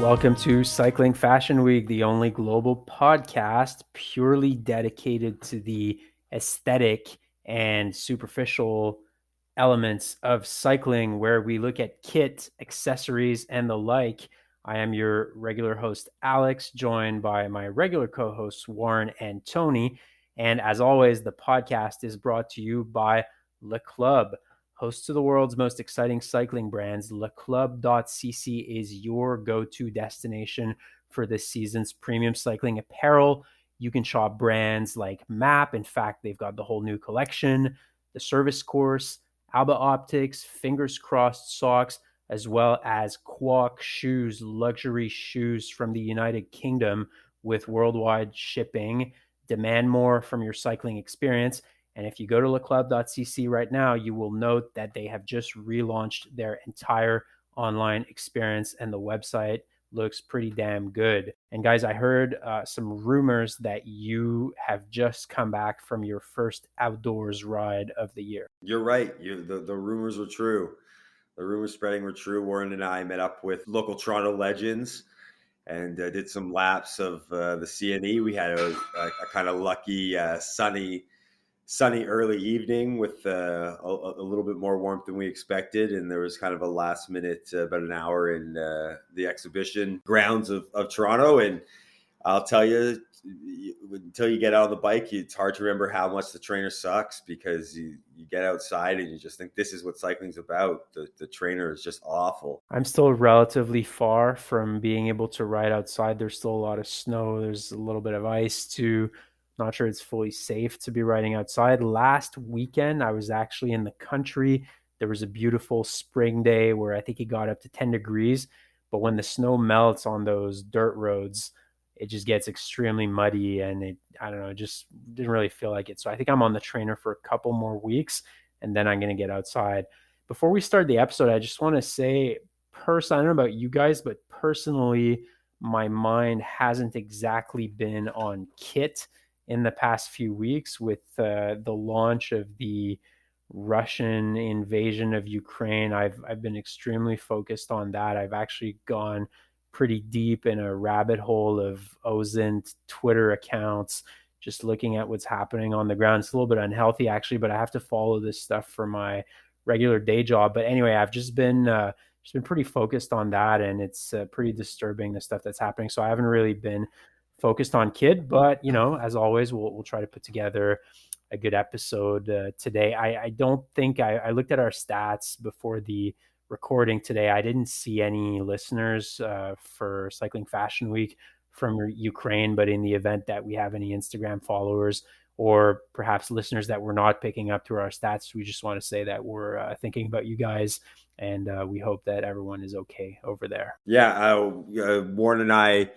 Welcome to Cycling Fashion Week, the only global podcast purely dedicated to the aesthetic and superficial elements of cycling, where we look at kit, accessories, and the like. I am your regular host, Alex, joined by my regular co-hosts, Warren and Tony. And as always, the podcast is brought to you by Le Club. Host to the world's most exciting cycling brands, leclub.cc is your go-to destination for this season's premium cycling apparel. You can shop brands like MAP. In fact, they've got the whole new collection, the Service Course, Alba Optics, Fingers Crossed socks, as well as Quack shoes, luxury shoes from the United Kingdom with worldwide shipping. Demand more from your cycling experience. And if you go to leclub.cc right now, you will note that they have just relaunched their entire online experience, and the website looks pretty damn good. And guys, I heard some rumors that you have just come back from your first outdoors ride of the year. You're right. The rumors were true. The rumors spreading were true. Warren and I met up with local Toronto legends and did some laps of the CNE. We had a kind of lucky sunny early evening with a little bit more warmth than we expected, and there was kind of a last minute about an hour in the exhibition grounds of Toronto. And I'll tell you, until you get out on the bike, it's hard to remember how much the trainer sucks, because you get outside and you just think this is what cycling's about. The trainer is just awful. I'm still relatively far from being able to ride outside. There's still a lot of snow. There's a little bit of ice too. Not sure it's fully safe to be riding outside. Last weekend, I was actually in the country. There was a beautiful spring day where I think it got up to 10 degrees. But when the snow melts on those dirt roads, it just gets extremely muddy, and I don't know, it just didn't really feel like it. So I think I'm on the trainer for a couple more weeks, and then I'm going to get outside. Before we start the episode, I just want to say, I don't know about you guys, but personally, my mind hasn't exactly been on kit in the past few weeks with the launch of the Russian invasion of Ukraine. I've been extremely focused on that. I've actually gone pretty deep in a rabbit hole of OSINT Twitter accounts, just looking at what's happening on the ground. It's a little bit unhealthy, actually, but I have to follow this stuff for my regular day job. But anyway, I've just been pretty focused on that, and it's pretty disturbing, the stuff that's happening. So I haven't really been focused on kid, but as always, we'll try to put together a good episode today. I don't think I looked at our stats before the recording today. I didn't see any listeners for Cycling Fashion Week from Ukraine, but in the event that we have any Instagram followers or perhaps listeners that we're not picking up through our stats, we just want to say that we're thinking about you guys, and we hope that everyone is okay over there. Yeah, Warren and I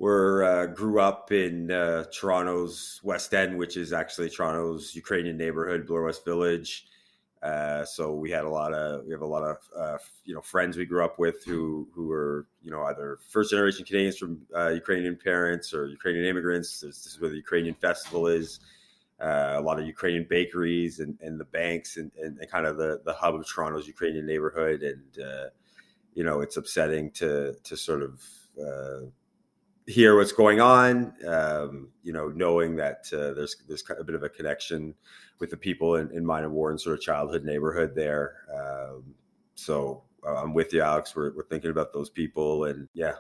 grew up in Toronto's West End, which is actually Toronto's Ukrainian neighborhood, Bloor West Village. So we have a lot of friends we grew up with who were either first generation Canadians from Ukrainian parents or Ukrainian immigrants. This is where the Ukrainian festival is. A lot of Ukrainian bakeries and the banks and kind of the hub of Toronto's Ukrainian neighborhood. And it's upsetting to sort of hear what's going on, knowing that there's a bit of a connection with the people in mine and Warren's sort of childhood neighborhood there. So I'm with you, Alex. We're thinking about those people, and yeah.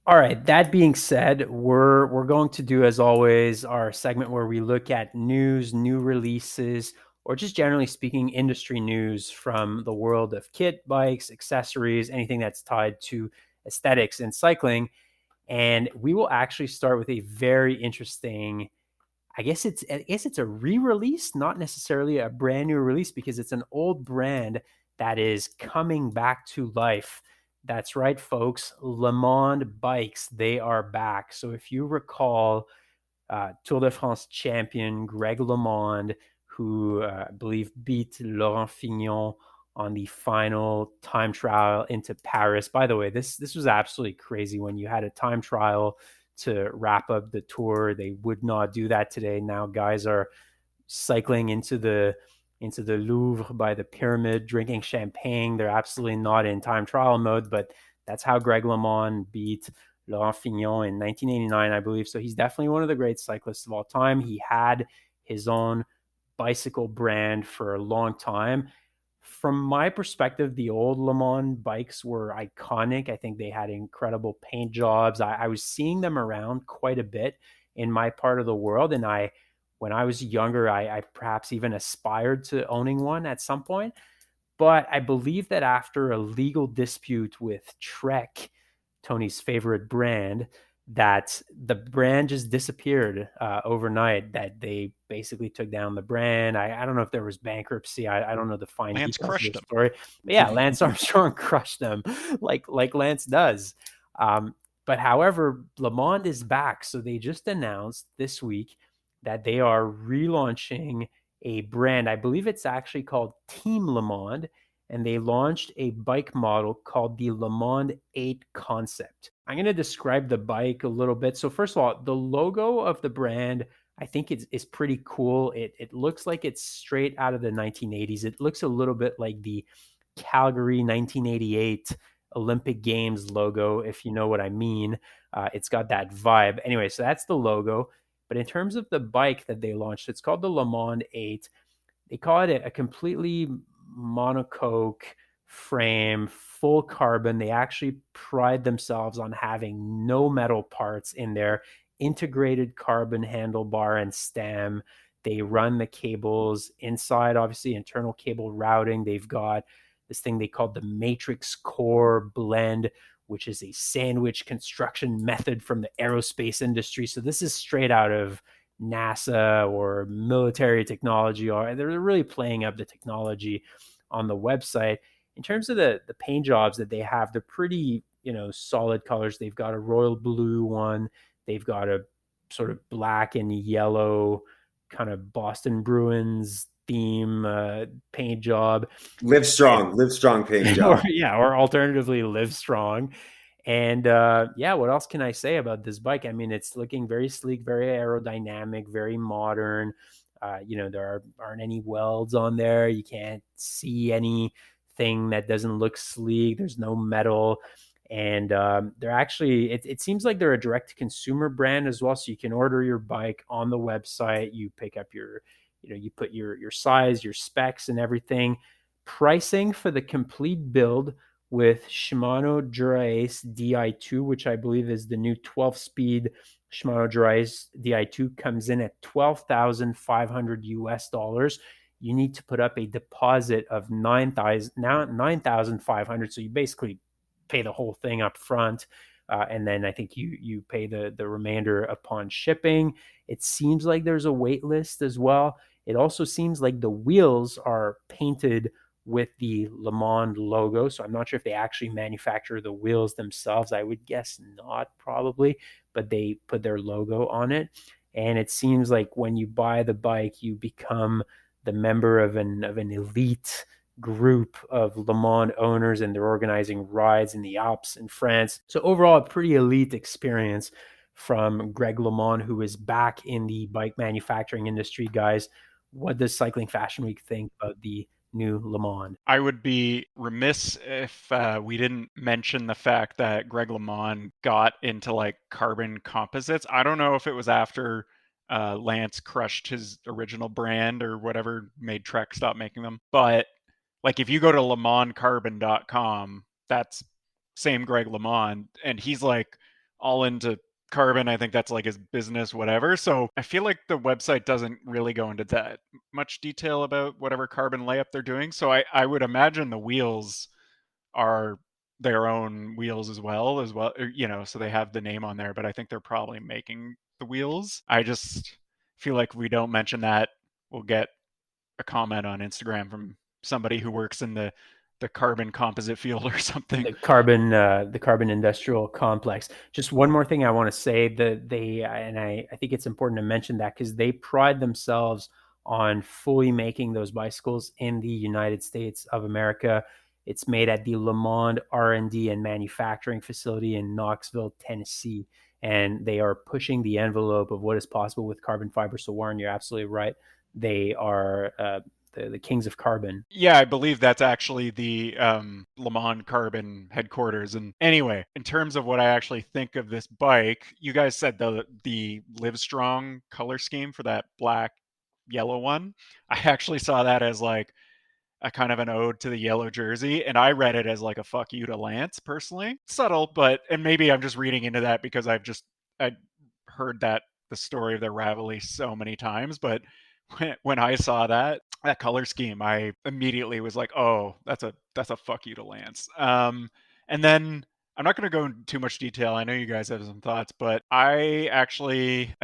All right. That being said, we're going to do, as always, our segment where we look at news, new releases, or just generally speaking, industry news from the world of kit, bikes, accessories, anything that's tied to aesthetics in cycling. And we will actually start with a very interesting, I guess it's a re-release, not necessarily a brand new release, because it's an old brand that is coming back to life. That's right, folks. Le Monde bikes, they are back. So if you recall, Tour de France champion Greg LeMond, who I believe beat Laurent Fignon on the final time trial into Paris. By the way, this was absolutely crazy when you had a time trial to wrap up the tour. They would not do that today. Now guys are cycling into the Louvre by the pyramid, drinking champagne. They're absolutely not in time trial mode, but That's how Greg LeMond beat Laurent Fignon in 1989, I believe. So he's definitely one of the great cyclists of all time. He had his own bicycle brand for a long time. From my perspective, the old Le Mans bikes were iconic. I think they had incredible paint jobs. I was seeing them around quite a bit in my part of the world, and when I was younger, I perhaps even aspired to owning one at some point. But I believe that after a legal dispute with Trek, Tony's favorite brand, that the brand just disappeared overnight, that they basically took down the brand. I don't know if there was bankruptcy. I don't know the fine Lance details of crushed the them. story. But yeah, Lance Armstrong crushed them like Lance does. Um, but however, Le Mans is back. So they just announced this week that they are relaunching a brand. I believe it's actually called Team Le Mans, and they launched a bike model called the Le Mans 8 Concept. I'm going to describe the bike a little bit. So first of all, the logo of the brand, I think it's pretty cool. It looks like it's straight out of the 1980s. It looks a little bit like the Calgary 1988 Olympic Games logo, if you know what I mean. It's got that vibe. Anyway, so that's the logo. But in terms of the bike that they launched, it's called the Le Mans 8. They call it a completely monocoque frame, full carbon. They actually pride themselves on having no metal parts in their integrated carbon handlebar and stem. They run the cables inside, obviously, internal cable routing. They've got this thing they call the matrix core blend, which is a sandwich construction method from the aerospace industry. So this is straight out of NASA or military technology, or they're really playing up the technology on the website. In terms of the paint jobs that they have, they're pretty, solid colors. They've got a royal blue one. They've got a sort of black and yellow kind of Boston Bruins theme paint job. Live strong paint or job. yeah, or alternatively Live Strong. And yeah, what else can I say about this bike? I mean, it's looking very sleek, very aerodynamic, very modern. There aren't any welds on there. You can't see anything that doesn't look sleek. There's no metal. And they're actually, it seems like they're a direct to consumer brand as well. So you can order your bike on the website. You pick up you put your size, your specs, and everything. Pricing for the complete build with Shimano Dura-Ace Di2, which I believe is the new 12-speed Shimano Dura-Ace Di2, comes in at $12,500 US. You need to put up a deposit of 9,500. So you basically pay the whole thing up front. And then I think you pay the remainder upon shipping. It seems like there's a wait list as well. It also seems like the wheels are painted with the Le Mans logo. So I'm not sure if they actually manufacture the wheels themselves. I would guess not, probably, but they put their logo on it. And it seems like when you buy the bike, you become the member of an elite group of Le Mans owners, and they're organizing rides in the Alps in France. So overall, a pretty elite experience from Greg LeMond, who is back in the bike manufacturing industry. Guys, what does Cycling Fashion Week think about the new Le Mans? I would be remiss if we didn't mention the fact that Greg LeMond got into like carbon composites. I don't know if it was after Lance crushed his original brand or whatever made Trek stop making them. But like if you go to lemondcarbon.com, that's same Greg LeMond, and he's like all into carbon. I think that's like his business, whatever. So I feel like the website doesn't really go into that much detail about whatever carbon layup they're doing. So I would imagine the wheels are their own wheels as well, so they have the name on there, but I think they're probably making the wheels. I just feel like if we don't mention that, we'll get a comment on Instagram from somebody who works in the carbon composite field or something. The carbon industrial complex. Just one more thing I want to say, that I think it's important to mention that because they pride themselves on fully making those bicycles in the United States of America. It's made at the Le Mans R&D and manufacturing facility in Knoxville, Tennessee, and they are pushing the envelope of what is possible with carbon fiber. So Warren, you're absolutely right. They are the kings of carbon. Yeah, I believe that's actually the Le Mans Carbon headquarters. And anyway, in terms of what I actually think of this bike, you guys said the Livestrong color scheme for that black yellow one. I actually saw that as like a kind of an ode to the yellow jersey, and I read it as like a fuck you to Lance personally. Subtle, but and maybe I'm just reading into that because I heard that the story of the Ravelli so many times, but when I saw that color scheme, I immediately was like, "Oh, that's a fuck you to Lance." And then I'm not going to go into too much detail. I know you guys have some thoughts, but I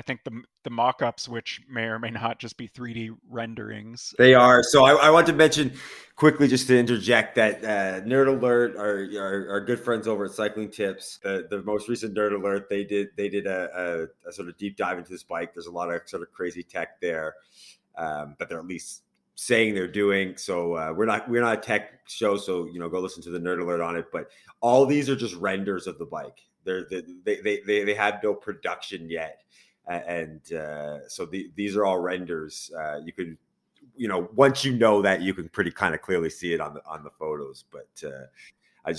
think the mock-ups, which may or may not just be 3D renderings. They are. So I want to mention quickly, just to interject, that Nerd Alert, our good friends over at Cycling Tips, the most recent Nerd Alert, they did a sort of deep dive into this bike. There's a lot of sort of crazy tech there, but they're at least saying they're doing. So we're not a tech show, so go listen to the Nerd Alert on it. But all these are just renders of the bike. They have no production yet. And so these are all renders. You could, once you know that, you can pretty kind of clearly see it on the photos. But I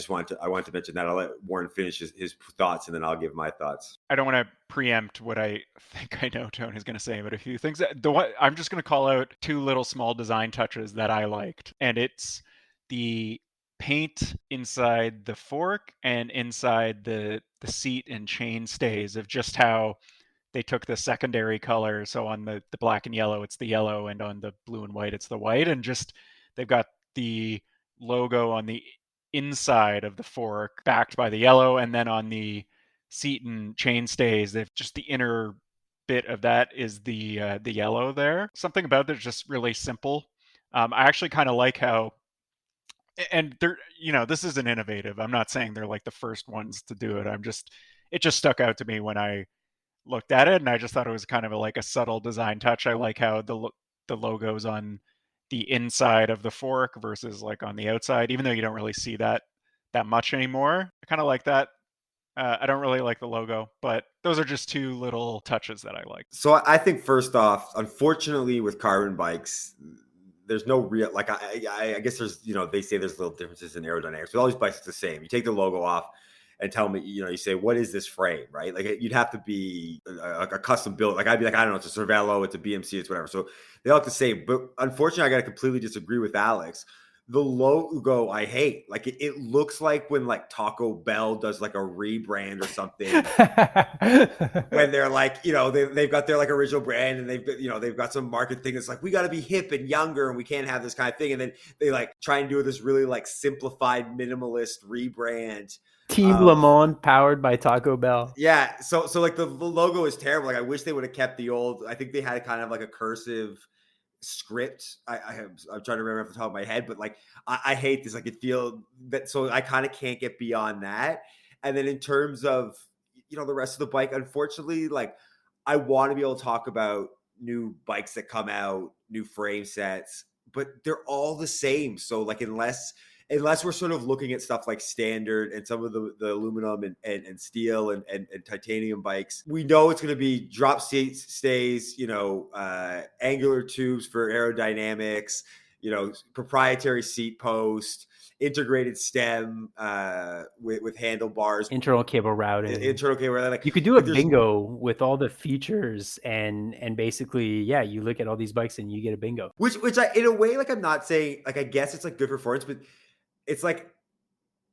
want to mention that. I'll let Warren finish his thoughts, and then I'll give my thoughts. I don't want to preempt what I think I know Tony's going to say, but a few things. I'm just going to call out two little small design touches that I liked, and it's the paint inside the fork and inside the seat and chain stays, of just how they took the secondary color. So on the black and yellow, it's the yellow, and on the blue and white, it's the white. And just they've got the logo on the inside of the fork backed by the yellow, and then on the seat and chain stays, they've just the inner bit of that is the yellow there. Something about it's just really simple. I actually kind of like how, and they're, this isn't innovative. I'm not saying they're like the first ones to do it. It just stuck out to me when I looked at it, and I just thought it was kind of like a subtle design touch. I like how the logos on the inside of the fork versus like on the outside, even though you don't really see that much anymore. I kind of like that. I don't really like the logo, but those are just two little touches that I like. So I think, first off, unfortunately with carbon bikes, there's no real, like, I guess there's, they say there's little differences in aerodynamics, but all these bikes are the same. You take the logo off and tell me, you say, what is this frame, right? Like, you'd have to be a custom built. Like, I'd be like, I don't know, it's a Cervelo, it's a BMC, it's whatever. So they all look the same. But unfortunately, I got to completely disagree with Alex. The logo I hate. Like, it looks like when like Taco Bell does like a rebrand or something, when they're like, they've got their like original brand, and they've got some market thing that's like, we got to be hip and younger, and we can't have this kind of thing. And then they like try and do this really like simplified minimalist rebrand. Team Le Mans powered by Taco Bell. Yeah. So like the logo is terrible. Like, I wish they would have kept the old. I think they had kind of like a cursive script. I'm trying to remember off the top of my head, but like I hate this. Like, it feels that, so I kind of can't get beyond that. And then in terms of the rest of the bike, unfortunately, like, I want to be able to talk about new bikes that come out, new frame sets, but they're all the same. So like, unless we're sort of looking at stuff like standard and some of the aluminum and steel and titanium bikes, we know it's going to be drop stays, angular tubes for aerodynamics, proprietary seat post, integrated stem with handlebars, internal cable routing. Like, you could do a bingo with all the features, and basically, yeah, you look at all these bikes and you get a bingo. Which I, in a way, like, I'm not saying, like, I guess it's like good performance, but it's like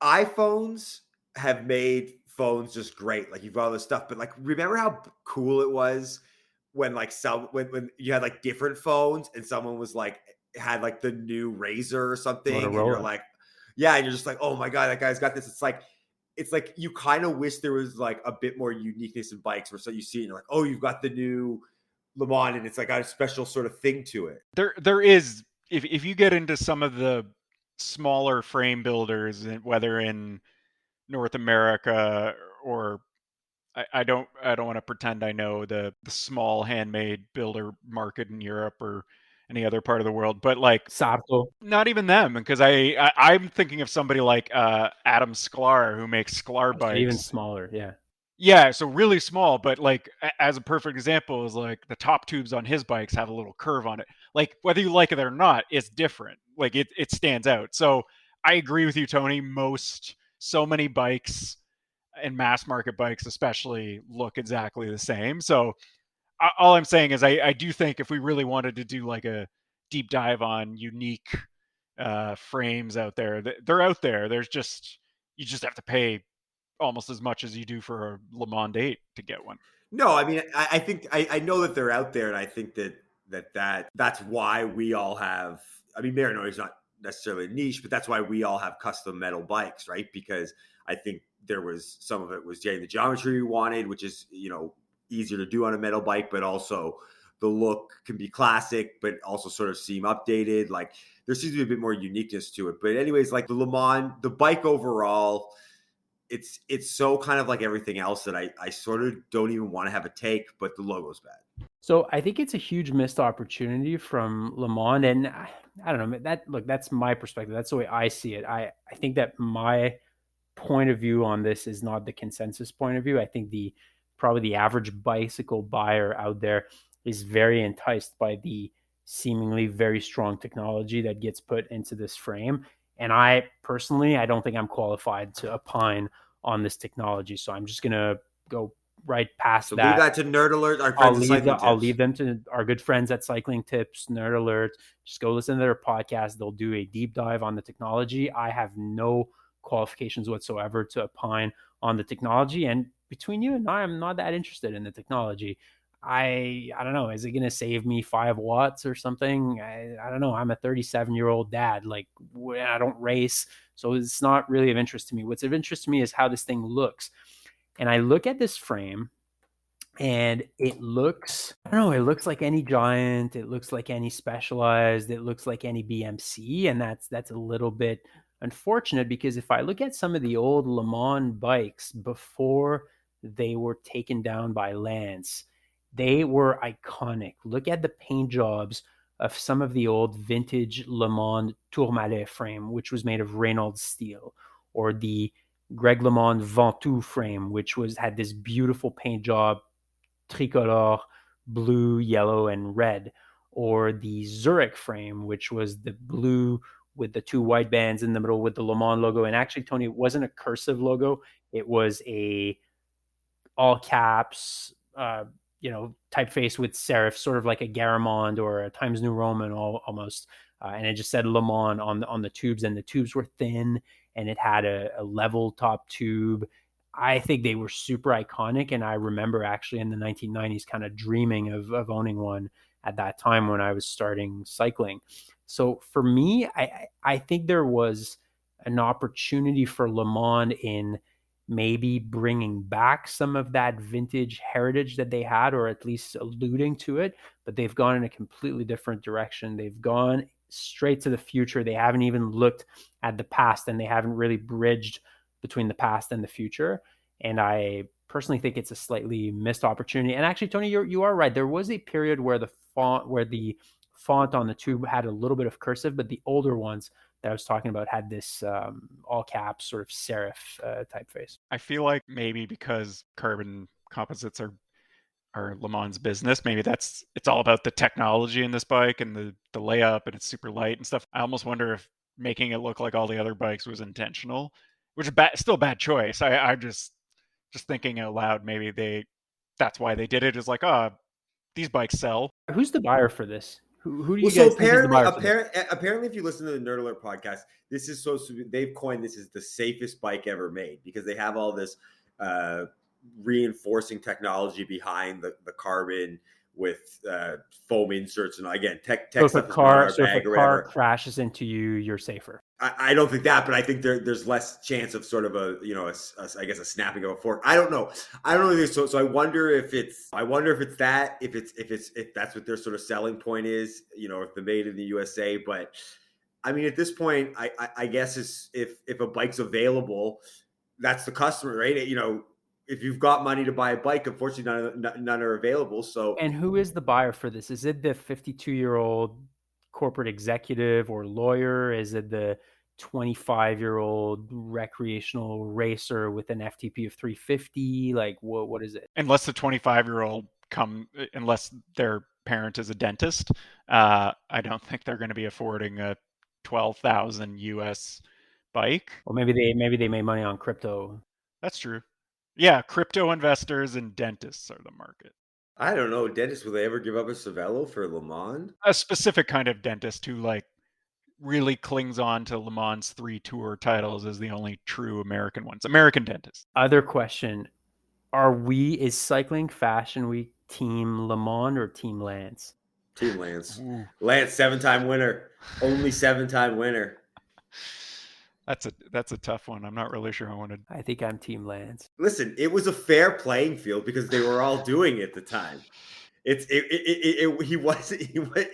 iPhones have made phones just great. Like, you've got all this stuff, but like, remember how cool it was when like when you had like different phones and someone was like, had like the new Razor or something, Motorola. And you're like, yeah, and you're just like, oh my God, that guy's got this. It's like you kind of wish there was like a bit more uniqueness in bikes, where so you see it and you're like, oh, you've got the new Le Mans, and it's like got a special sort of thing to it. There is, if you get into some of the smaller frame builders, whether in North America or I don't want to pretend I know the small handmade builder market in Europe or any other part of the world, but like Sarto. Not even them, because I'm thinking of somebody like Adam Sklar, who makes Sklar bikes. Even smaller, yeah. Yeah, so really small, but like as a perfect example is like the top tubes on his bikes have a little curve on it. Like whether you like it or not, it's different. Like it stands out. So I agree with you, Tony. So many bikes and mass market bikes especially look exactly the same. So all I'm saying is I do think if we really wanted to do like a deep dive on unique frames out there, they're out there. There's just you just have to pay almost as much as you do for a Le Mans date to get one. No, I mean, I think I know that they're out there, and I think that's why we all have. I mean, Marinoni is not necessarily a niche, but that's why we all have custom metal bikes, right? Because I think there was some of it was getting the geometry we wanted, which is easier to do on a metal bike, but also the look can be classic, but also sort of seem updated. Like there seems to be a bit more uniqueness to it. But anyways, like the Le Mans, the bike overall, it's so kind of like everything else that I sort of don't even want to have a take, but the logo's bad. So I think it's a huge missed opportunity from Le Mans, and I don't know. That's my perspective. That's the way I see it. I think that my point of view on this is not the consensus point of view. I think probably the average bicycle buyer out there is very enticed by the seemingly very strong technology that gets put into this frame. And I personally, I don't think I'm qualified to opine on this technology. So I'm just gonna go right past So leave that. that to Nerd Alert, our friends at Cycling I'll Tips. leave them to our good friends at Cycling Tips, Nerd Alert. Just go listen to their podcast. They'll do a deep dive on the technology. I have no qualifications whatsoever to opine on the technology. And between you and I'm not that interested in the technology. I don't know. Is it going to save me 5 watts or something? I don't know. I'm a 37-year-old dad. Like I don't race, so it's not really of interest to me. What's of interest to me is how this thing looks. And I look at this frame and it looks, I don't know, it looks like any Giant, it looks like any Specialized, it looks like any BMC, and that's a little bit unfortunate because if I look at some of the old Le Mans bikes before they were taken down by Lance, they were iconic. Look at the paint jobs of some of the old vintage Le Mans Tourmalet frame, which was made of Reynolds steel, or the Greg LeMond Ventoux frame, which had this beautiful paint job, tricolor, blue, yellow, and red, or the Zurich frame, which was the blue with the 2 white bands in the middle with the Le Mans logo. And actually, Tony, it wasn't a cursive logo; it was a all caps, typeface with serif, sort of like a Garamond or a Times New Roman, almost. And it just said Le Mans on the tubes, and the tubes were thin, and it had a level top tube. I think they were super iconic, and I remember actually in the 1990s kind of dreaming of owning one at that time when I was starting cycling. So for me, I think there was an opportunity for Le Mans in maybe bringing back some of that vintage heritage that they had, or at least alluding to it, but they've gone in a completely different direction. They've gone straight to the future. They haven't even looked at the past, and they haven't really bridged between the past and the future. And I personally think it's a slightly missed opportunity. And actually, Tony, you are right. There was a period where the font on the tube had a little bit of cursive, but the older ones that I was talking about had this all caps sort of serif typeface. I feel like maybe because carbon composites are Le Mans business, maybe it's all about the technology in this bike and the layup, and it's super light and stuff. I almost wonder if making it look like all the other bikes was intentional, which is still a bad choice. I'm just thinking out loud. Maybe that's why they did it. Is like, these bikes sell. Who's the buyer for this? Who do you Well, so guys think is the buyer for this? apparently, if you listen to the Nerd Alert podcast, this is supposed to be, they've coined this as the safest bike ever made because they have all this reinforcing technology behind the carbon with foam inserts and again tech So if stuff is not our bag or car whatever. crashes into you, you're safer. I don't think that, but I think there's less chance of sort of I guess a snapping of a fork. I don't know. I don't know. So I wonder if it's that if that's what their sort of selling point is. If they're made in the USA. But I mean, at this point, I guess is if a bike's available, that's the customer, right? If you've got money to buy a bike, unfortunately, none are available. So And who is the buyer for this? Is it the 52-year-old corporate executive or lawyer? Is it the 25-year-old recreational racer with an FTP of 350? Like, what is it? Unless the 25-year-old unless their parent is a dentist, I don't think they're going to be affording a 12,000 US bike. Well, maybe they made money on crypto. That's true. Yeah, crypto investors and dentists are the market. I don't know, dentist. Will they ever give up a Cervelo for Le Mans? A specific kind of dentist who like really clings on to Le Mans 3 tour titles as the only true American ones. American dentists. Other question: is Cycling Fashion Week Team Le Mans or Team Lance? Team Lance. Ooh. Lance, 7-time winner. Only 7-time winner. That's a tough one. I'm not really sure I wanted. I think I'm Team Lance. Listen, it was a fair playing field because they were all doing it at the time. He wasn't.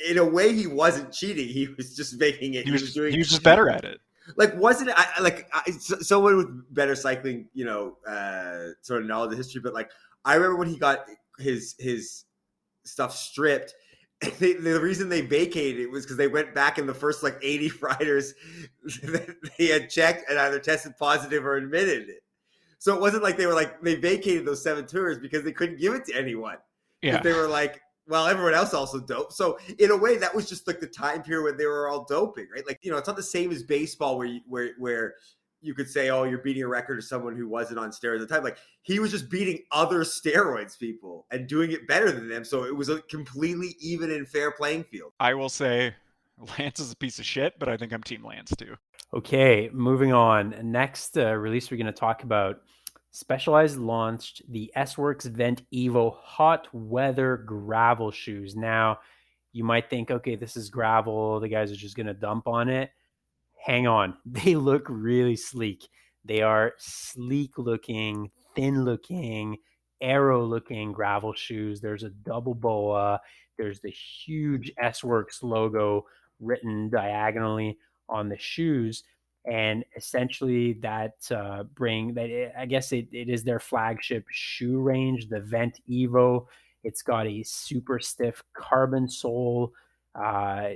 In a way, he wasn't cheating. He was just making it. He was just better at it. Like, wasn't it? Someone with better cycling, sort of knowledge of history. But like, I remember when he got his stuff stripped. The reason they vacated it was because they went back in the first 80 riders that they had checked and either tested positive or admitted it. So it wasn't like they vacated those 7 tours because they couldn't give it to anyone. Yeah. They were like, well, everyone else also doped. So in a way, that was just the time period when they were all doping, right? It's not the same as baseball where you could say, oh, you're beating a record of someone who wasn't on steroids at the time. He was just beating other steroids people and doing it better than them. So it was a completely even and fair playing field. I will say Lance is a piece of shit, but I think I'm Team Lance too. Okay, moving on. Next release we're going to talk about. Specialized launched the S-Works Vent Evo hot weather gravel shoes. Now, you might think, okay, this is gravel. The guys are just going to dump on it. Hang on. They look really sleek. They are sleek looking, thin looking, aero looking gravel shoes. There's a double boa. There's the huge S-Works logo written diagonally on the shoes. And essentially I guess it is their flagship shoe range, the Vent Evo. It's got a super stiff carbon sole.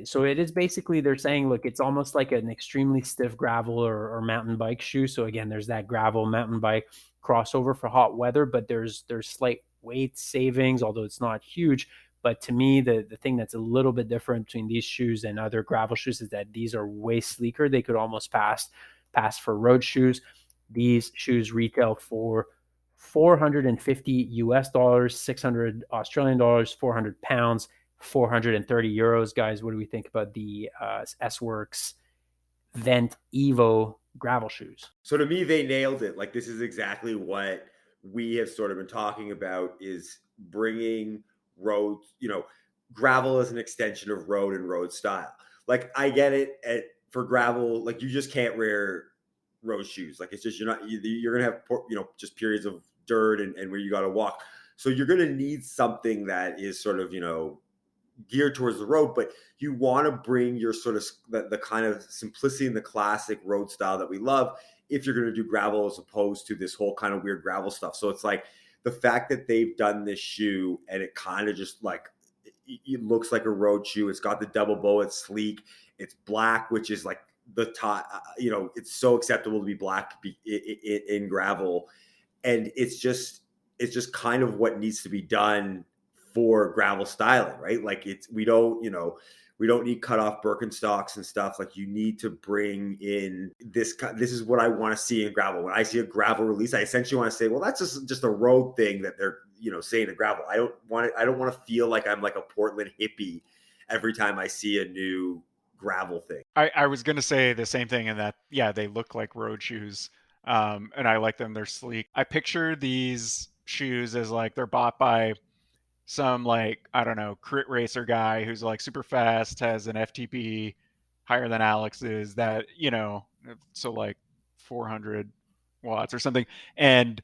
So it is basically, they're saying, look, it's almost like an extremely stiff gravel or mountain bike shoe. So again, there's that gravel mountain bike crossover for hot weather, but there's slight weight savings, although it's not huge. But to me, the thing that's a little bit different between these shoes and other gravel shoes is that these are way sleeker. They could almost pass for road shoes. These shoes retail for $450 US, 600 Australian dollars, 400 pounds, 430 euros. Guys, what do we think about the S-Works Vent Evo gravel shoes? So to me, they nailed it. This is exactly what we have sort of been talking about, is bringing road, gravel as an extension of road and road style. I get it for gravel, you just can't wear road shoes. It's just, you're going to have, just periods of dirt and where you got to walk. So you're going to need something that is sort of, geared towards the road, but you want to bring your sort of the kind of simplicity and the classic road style that we love if you're going to do gravel, as opposed to this whole kind of weird gravel stuff. So it's the fact that they've done this shoe and it kind of just it looks like a road shoe. It's got the double bow. It's sleek. It's black, which is the top, it's so acceptable to be black in gravel. And it's just kind of what needs to be done for gravel styling, right? We don't need cut off Birkenstocks and stuff. You need to bring in this is what I want to see in gravel. When I see a gravel release, I essentially want to say, well, that's just a road thing that they're, saying in gravel. I don't want to feel like I'm like a Portland hippie every time I see a new gravel thing. I was going to say the same thing in that, yeah, they look like road shoes. And I like them. They're sleek. I picture these shoes as they're bought by some I don't know, crit racer guy who's super fast, has an FTP higher than Alex's, that, so 400 watts or something. And,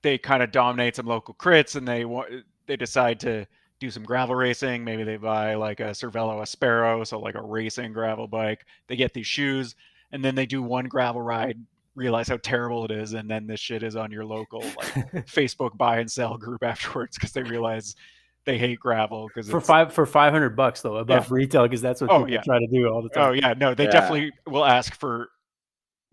they kind of dominate some local crits, and they decide to do some gravel racing. Maybe they buy a Cervelo Aspero, so a racing gravel bike. They get these shoes, and then they do one gravel ride, realize how terrible it is, and then this shit is on your local Facebook buy and sell group afterwards because they realize they hate gravel because For it's $500 though, yeah. above retail, because that's what Oh people yeah. try to do all the Oh time. yeah. No, they Yeah. definitely will ask for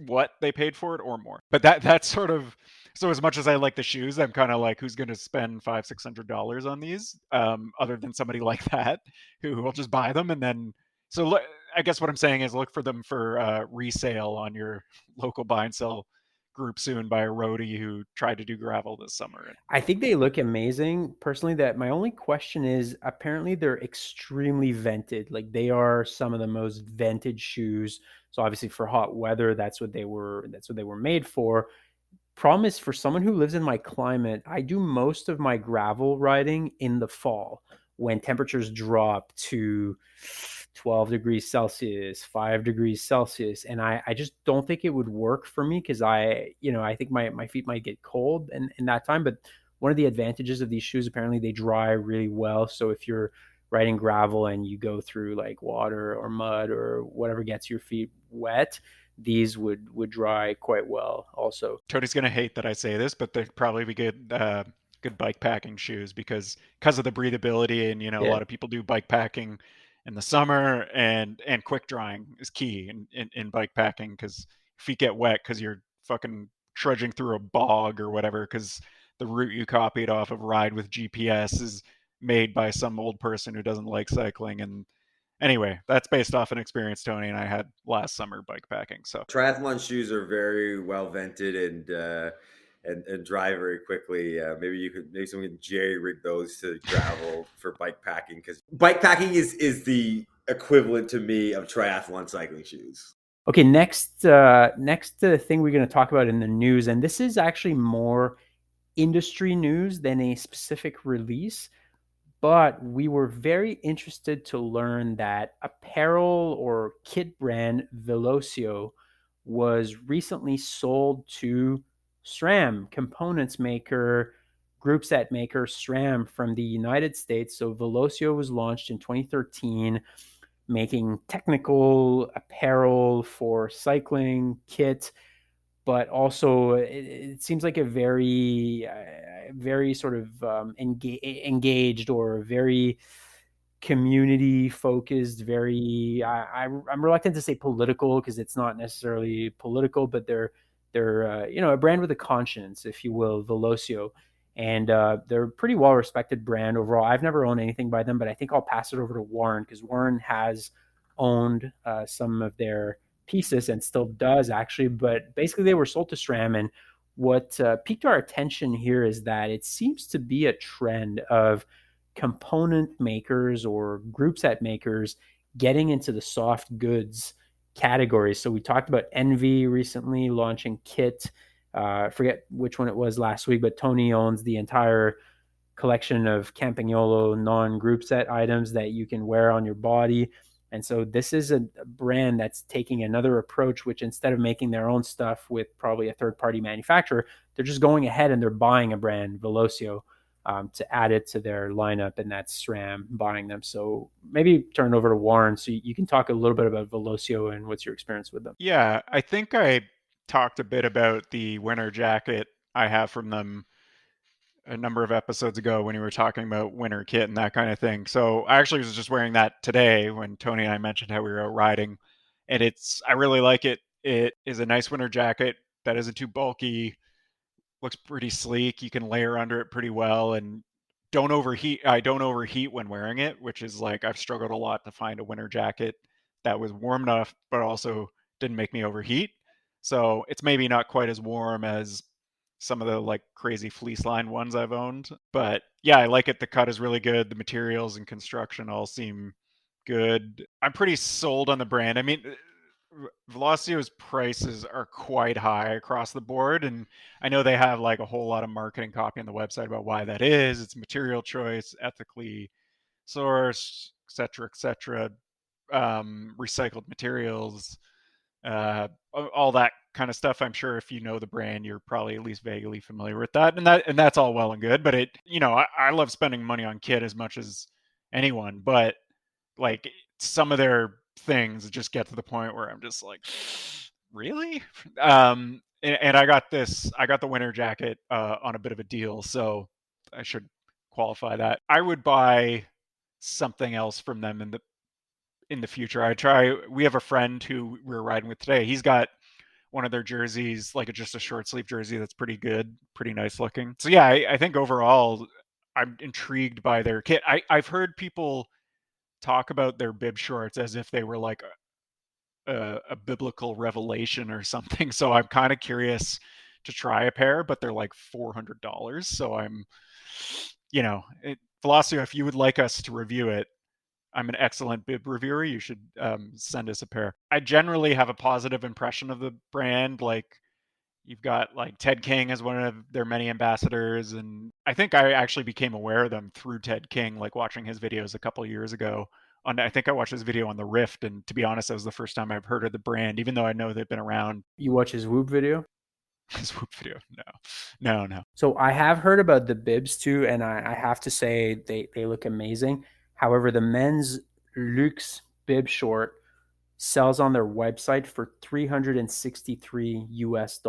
what they paid for it or more. But that's sort of so as much as I like the shoes, I'm kind of like, who's going to spend $500-600 on these? Other than somebody like that who will just buy them and then. So I guess what I'm saying is look for them for resale on your local buy and sell group soon by a roadie who tried to do gravel this summer. I think they look amazing. Personally, that my only question is apparently they're extremely vented. Like they are some of the most vented shoes. So obviously for hot weather, that's what they were made for. Problem is for someone who lives in my climate, I do most of my gravel riding in the fall when temperatures drop to 12 degrees Celsius, 5 degrees Celsius. And I just don't think it would work for me because I think my feet might get cold in that time. But one of the advantages of these shoes, apparently they dry really well. So if you're riding gravel and you go through like water or mud or whatever gets your feet wet, these would dry quite well also. Tony's gonna hate that I say this, but they'd probably be good bike packing shoes because of the breathability and a Yeah. lot of people do bike packing in the summer and quick drying is key in bike packing because feet get wet because you're fucking trudging through a bog or whatever because the route you copied off of Ride with GPS is made by some old person who doesn't like cycling. And anyway, that's based off an experience Tony and I had last summer bike packing. So Triathlon shoes are very well vented and dry very quickly. Maybe someone can jerry rig those to gravel for bike packing because bike packing is the equivalent to me of triathlon cycling shoes. Okay, next thing we're going to talk about in the news, and this is actually more industry news than a specific release, but we were very interested to learn that apparel or kit brand Velocio was recently sold to SRAM, components maker, group set maker SRAM from the United States. So Velocio was launched in 2013, making technical apparel for cycling, kit, but also it seems like a very sort of engaged or very community focused, very I'm reluctant to say political because it's not necessarily political, but they're a brand with a conscience, if you will, Velocio. And they're a pretty well respected brand overall. I've never owned anything by them, but I think I'll pass it over to Warren because Warren has owned some of their pieces and still does actually. But basically, they were sold to SRAM, and what piqued our attention here is that it seems to be a trend of component makers or group set makers getting into the soft goods category. So we talked about Envy recently launching kit. I forget which one it was last week, but Tony owns the entire collection of Campagnolo non-group set items that you can wear on your body. And so this is a brand that's taking another approach, which instead of making their own stuff with probably a third-party manufacturer, they're just going ahead and they're buying a brand, Velocio, to add it to their lineup, and that's SRAM buying them. So maybe turn it over to Warren so you can talk a little bit about Velocio and what's your experience with them. yeah, I think I talked a bit about the winter jacket I have from them a number of episodes ago when you were talking about winter kit and that kind of thing. So I actually was just wearing that today when Tony and I mentioned how we were out riding, and I really like it. It is a nice winter jacket that isn't too bulky, looks pretty sleek. You can layer under it pretty well and don't overheat. I don't overheat when wearing it, which is like I've struggled a lot to find a winter jacket that was warm enough but also didn't make me overheat. So it's maybe not quite as warm as some of the like crazy fleece line ones I've owned, but yeah, I like it. The cut is really good. The materials and construction all seem good. I'm pretty sold on the brand. I mean, Velocio's prices are quite high across the board, and I know they have like a whole lot of marketing copy on the website about why that is. It's material choice, ethically sourced, et cetera, recycled materials, all that kind of stuff. I'm sure if you know the brand, you're probably at least vaguely familiar with that, and that's all well and good. But I love spending money on kit as much as anyone, but like some of their things just get to the point where I'm just like, really? And I got the winter jacket on a bit of a deal, so I should qualify that. I would buy something else from them in the future. We have a friend who we're riding with today. He's got one of their jerseys, like just a short sleeve jersey that's pretty good, pretty nice looking. So yeah, I think overall I'm intrigued by their kit. I've heard people talk about their bib shorts as if they were like a biblical revelation or something. So I'm kind of curious to try a pair, but they're like $400. So I'm, Velocio, if you would like us to review it, I'm an excellent bib reviewer. You should send us a pair. I generally have a positive impression of the brand. Like, you've got like Ted King as one of their many ambassadors. And I think I actually became aware of them through Ted King, like watching his videos a couple of years ago. I think I watched his video on the Rift. And to be honest, that was the first time I've heard of the brand, even though I know they've been around. You watch his Whoop video? His Whoop video? No. So I have heard about the bibs too, and I have to say they look amazing. However, the men's Luxe bib short sells on their website for $363 US.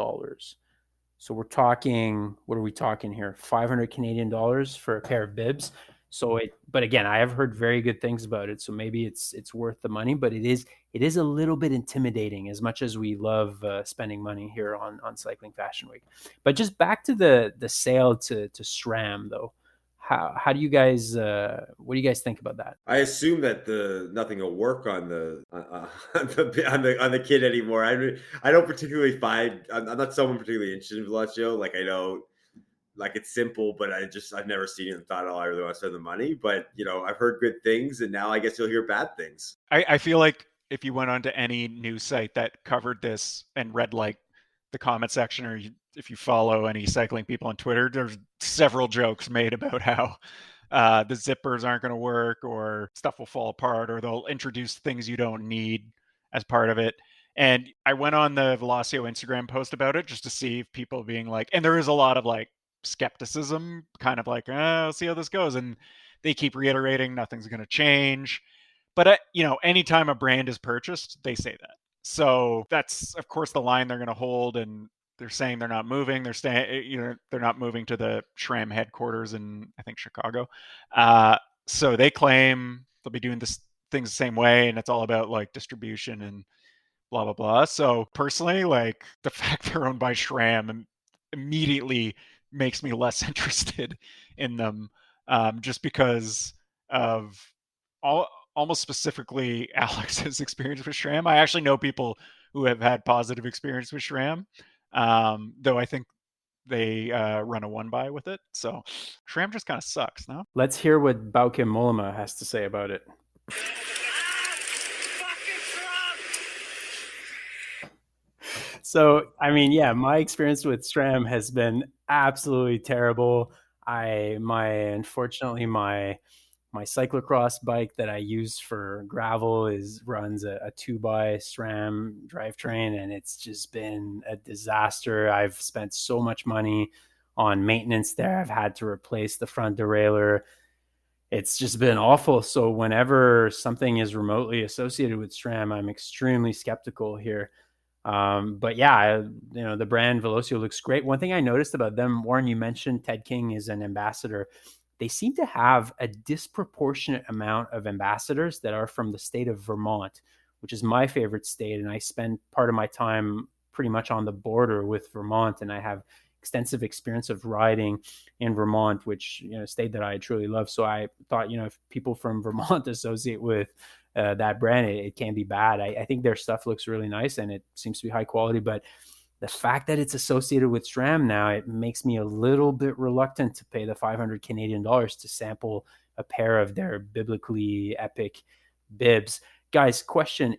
So we're talking, what are we talking here? 500 Canadian dollars for a pair of bibs. So but again, I have heard very good things about it. So maybe it's worth the money, but it is a little bit intimidating, as much as we love spending money here on Cycling Fashion Week. But just back to the sale to SRAM though. How do you guys what do you guys think about that? I assume that nothing will work on the on the kid anymore. I don't particularly find, I'm not someone particularly interested in Velocio. Like, I know, like, it's simple, but I've never seen it and thought, oh, I really want to spend the money. But I've heard good things, and now I guess you'll hear bad things. I feel like if you went onto any news site that covered this and read like the comment section, or if you follow any cycling people on Twitter, there's several jokes made about how the zippers aren't going to work, or stuff will fall apart, or they'll introduce things you don't need as part of it. And I went on the Velocio Instagram post about it just to see if people being like, and there is a lot of like skepticism, kind of like, I'll see how this goes. And they keep reiterating nothing's going to change. But, anytime a brand is purchased, they say that. So that's, of course, the line they're going to hold. And they're saying they're not moving. They're staying, they're not moving to the SRAM headquarters in, I think, Chicago. So they claim they'll be doing things the same way. And it's all about like distribution and blah, blah, blah. So personally, like, the fact they're owned by SRAM immediately makes me less interested in them, just because of almost specifically Alex's experience with SRAM. I actually know people who have had positive experience with SRAM, though I think they run a one-by with it. So SRAM just kind of sucks, no? Let's hear what Bauke Mollema has to say about it. So, I mean, yeah, my experience with SRAM has been absolutely terrible. Unfortunately, my cyclocross bike that I use for gravel runs a 2x SRAM drivetrain, and it's just been a disaster. I've spent so much money on maintenance there. I've had to replace the front derailleur. It's just been awful. So whenever something is remotely associated with SRAM, I'm extremely skeptical here. But yeah, the brand Velocio looks great. One thing I noticed about them, Warren, you mentioned Ted King is an ambassador. They seem to have a disproportionate amount of ambassadors that are from the state of Vermont, which is my favorite state. And I spend part of my time pretty much on the border with Vermont, and I have extensive experience of riding in Vermont, which, state that I truly love. So I thought, if people from Vermont associate with that brand, it can be bad. I think their stuff looks really nice and it seems to be high quality, but the fact that it's associated with SRAM now, it makes me a little bit reluctant to pay the 500 Canadian dollars to sample a pair of their biblically epic bibs. Guys, question.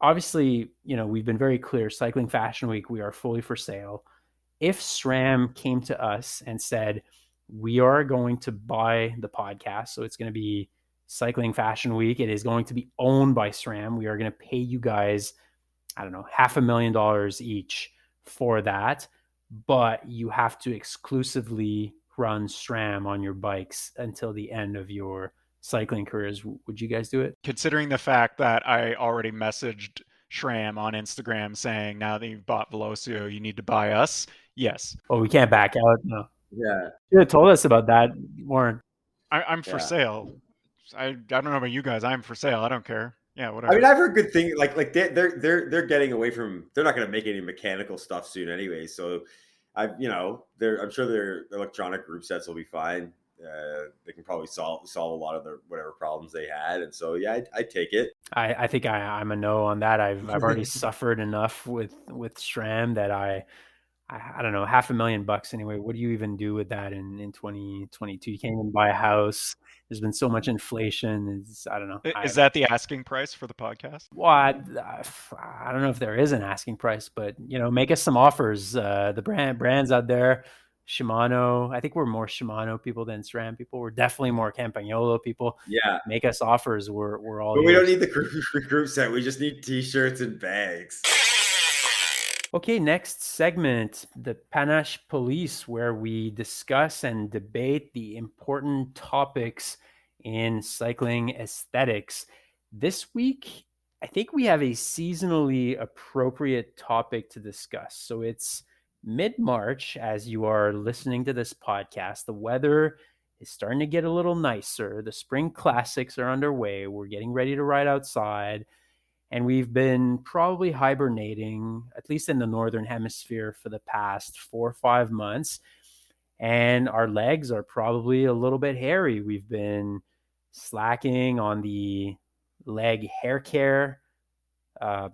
Obviously, we've been very clear, Cycling Fashion Week, we are fully for sale. If SRAM came to us and said, we are going to buy the podcast, so it's going to be Cycling Fashion Week, it is going to be owned by SRAM, we are going to pay you guys, I don't know, $500,000 each for that, but you have to exclusively run SRAM on your bikes until the end of your cycling careers. Would you guys do it? Considering the fact that I already messaged SRAM on Instagram saying, now that you've bought Velocio, you need to buy us, yes. Oh, we can't back out. No. Yeah. You should have told us about that, Warren. I'm for sale. I don't know about you guys. I'm for sale. I don't care. Yeah, whatever. I mean, I've heard good things. Like they're getting away from. They're not going to make any mechanical stuff soon anyway. So, I'm sure their electronic group sets will be fine. They can probably solve a lot of the whatever problems they had, and so yeah, I'd take it. I think I'm a no on that. I've already suffered enough with SRAM that I don't know, $500,000 anyway. What do you even do with that in 2022? You can't even buy a house. There's been so much inflation. I don't know. Is that the asking price for the podcast? Well, I don't know if there is an asking price, but make us some offers. The brands out there, Shimano. I think we're more Shimano people than SRAM people. We're definitely more Campagnolo people. Yeah, make us offers. We're all. But we don't need the group set. We just need T-shirts and bags. Okay, next segment, the Panache Police, where we discuss and debate the important topics in cycling aesthetics. This week, I think we have a seasonally appropriate topic to discuss. So it's mid-March as you are listening to this podcast. The weather is starting to get a little nicer. The spring classics are underway. We're getting ready to ride outside. And we've been probably hibernating, at least in the Northern Hemisphere, for the past 4 or 5 months. And our legs are probably a little bit hairy. We've been slacking on the leg hair care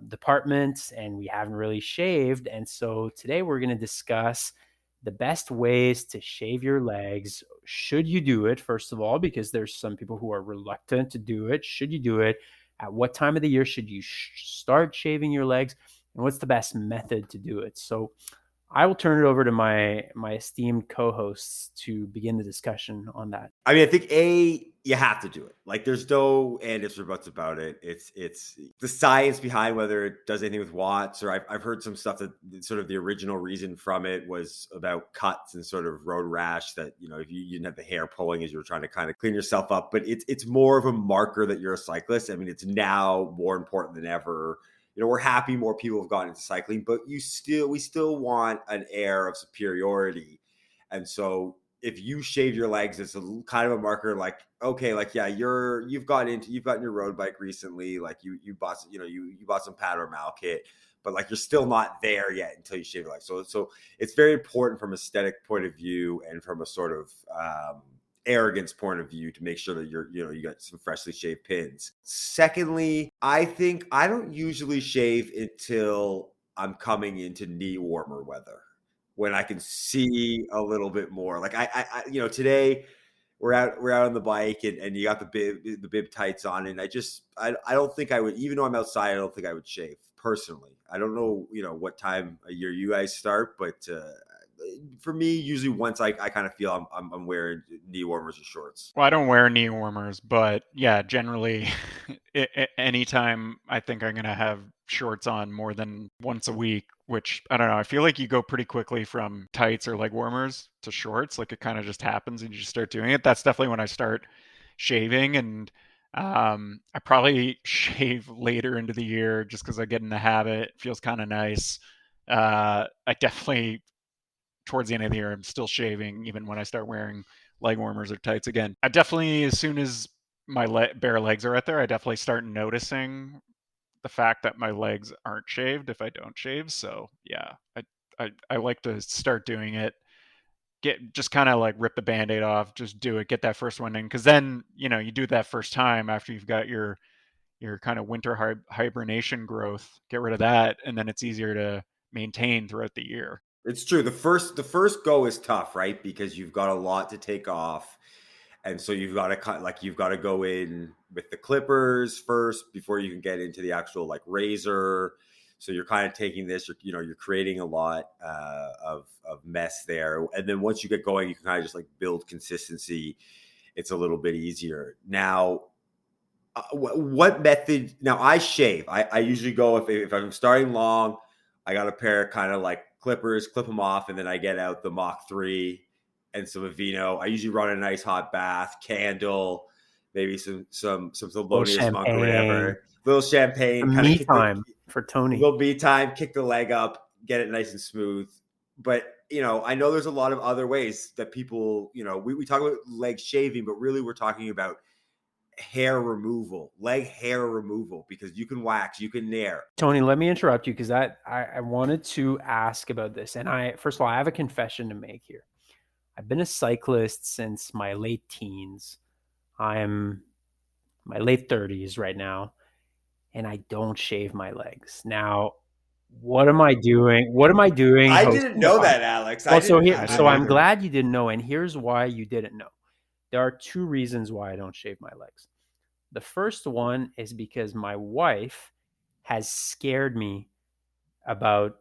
department, and we haven't really shaved. And so today we're going to discuss the best ways to shave your legs. Should you do it, first of all, because there's some people who are reluctant to do it. Should you do it? At what time of the year should you start shaving your legs? And what's the best method to do it? So I will turn it over to my esteemed co-hosts to begin the discussion on that. I mean, I think you have to do it. Like, there's no and ifs or buts about it. It's the science behind whether it does anything with watts, or I've heard some stuff that sort of the original reason from it was about cuts and sort of road rash, that, if you didn't have the hair pulling as you were trying to kind of clean yourself up. But it's more of a marker that you're a cyclist. I mean, it's now more important than ever. We're happy more people have gotten into cycling, but we still want an air of superiority. And so if you shave your legs, it's a kind of a marker, like, okay, like, yeah, you've gotten your road bike recently, like you bought, you bought some pad or mal kit, but like you're still not there yet until you shave your legs. So it's very important from an aesthetic point of view and from a sort of arrogance point of view to make sure that you got some freshly shaved pins. Secondly, I think I don't usually shave until I'm coming into knee warmer weather, when I can see a little bit more. Like I today we're out on the bike and you got the bib tights on, and I don't think I would, even though I'm outside, I don't think I would shave personally. I don't know, what time of year you guys start, but for me, usually once I kind of feel I'm wearing knee warmers or shorts. Well, I don't wear knee warmers, but yeah, generally anytime I think I'm going to have shorts on more than once a week, which I don't know, I feel like you go pretty quickly from tights or leg warmers to shorts. Like, it kind of just happens and you just start doing it. That's definitely when I start shaving. And I probably shave later into the year just because I get in the habit. It feels kind of nice. I definitely, towards the end of the year, I'm still shaving even when I start wearing leg warmers or tights again. I definitely, as soon as my bare legs are out there, I definitely start noticing the fact that my legs aren't shaved if I don't shave. So yeah, I like to start doing it. Just kind of like rip the Band-Aid off, just do it, get that first one in, because then you do that first time after you've got your kind of winter hibernation growth, get rid of that, and then it's easier to maintain throughout the year. It's true. The first go is tough, right? Because you've got a lot to take off. And so you've got to go in with the clippers first before you can get into the actual like razor. So you're kind of taking this, you're creating a lot of mess there. And then once you get going, you can kind of just like build consistency. It's a little bit easier. Now, what method? Now I shave. I usually go, if I'm starting long, I got a pair kind of like clippers, clip them off, and then I get out the Mach 3 and some Aveeno. I usually run a nice hot bath, candle, maybe some Thelonious Monk or whatever. Little champagne. Me time for Tony. Little me time, kick the leg up, get it nice and smooth. But I know there's a lot of other ways that people, we talk about leg shaving, but really we're talking about hair removal, leg hair removal, because you can wax, you can nair. Tony, let me interrupt you because I wanted to ask about this. And first of all, I have a confession to make here. I've been a cyclist since my late teens. I'm my late 30s right now, and I don't shave my legs. Now, what am I doing? What am I doing I didn't hosting the know podcast? that, Alex. Well, I didn't I'm either. glad you didn't know, and here's why you didn't know. There are two reasons why I don't shave my legs. The first one is because my wife has scared me about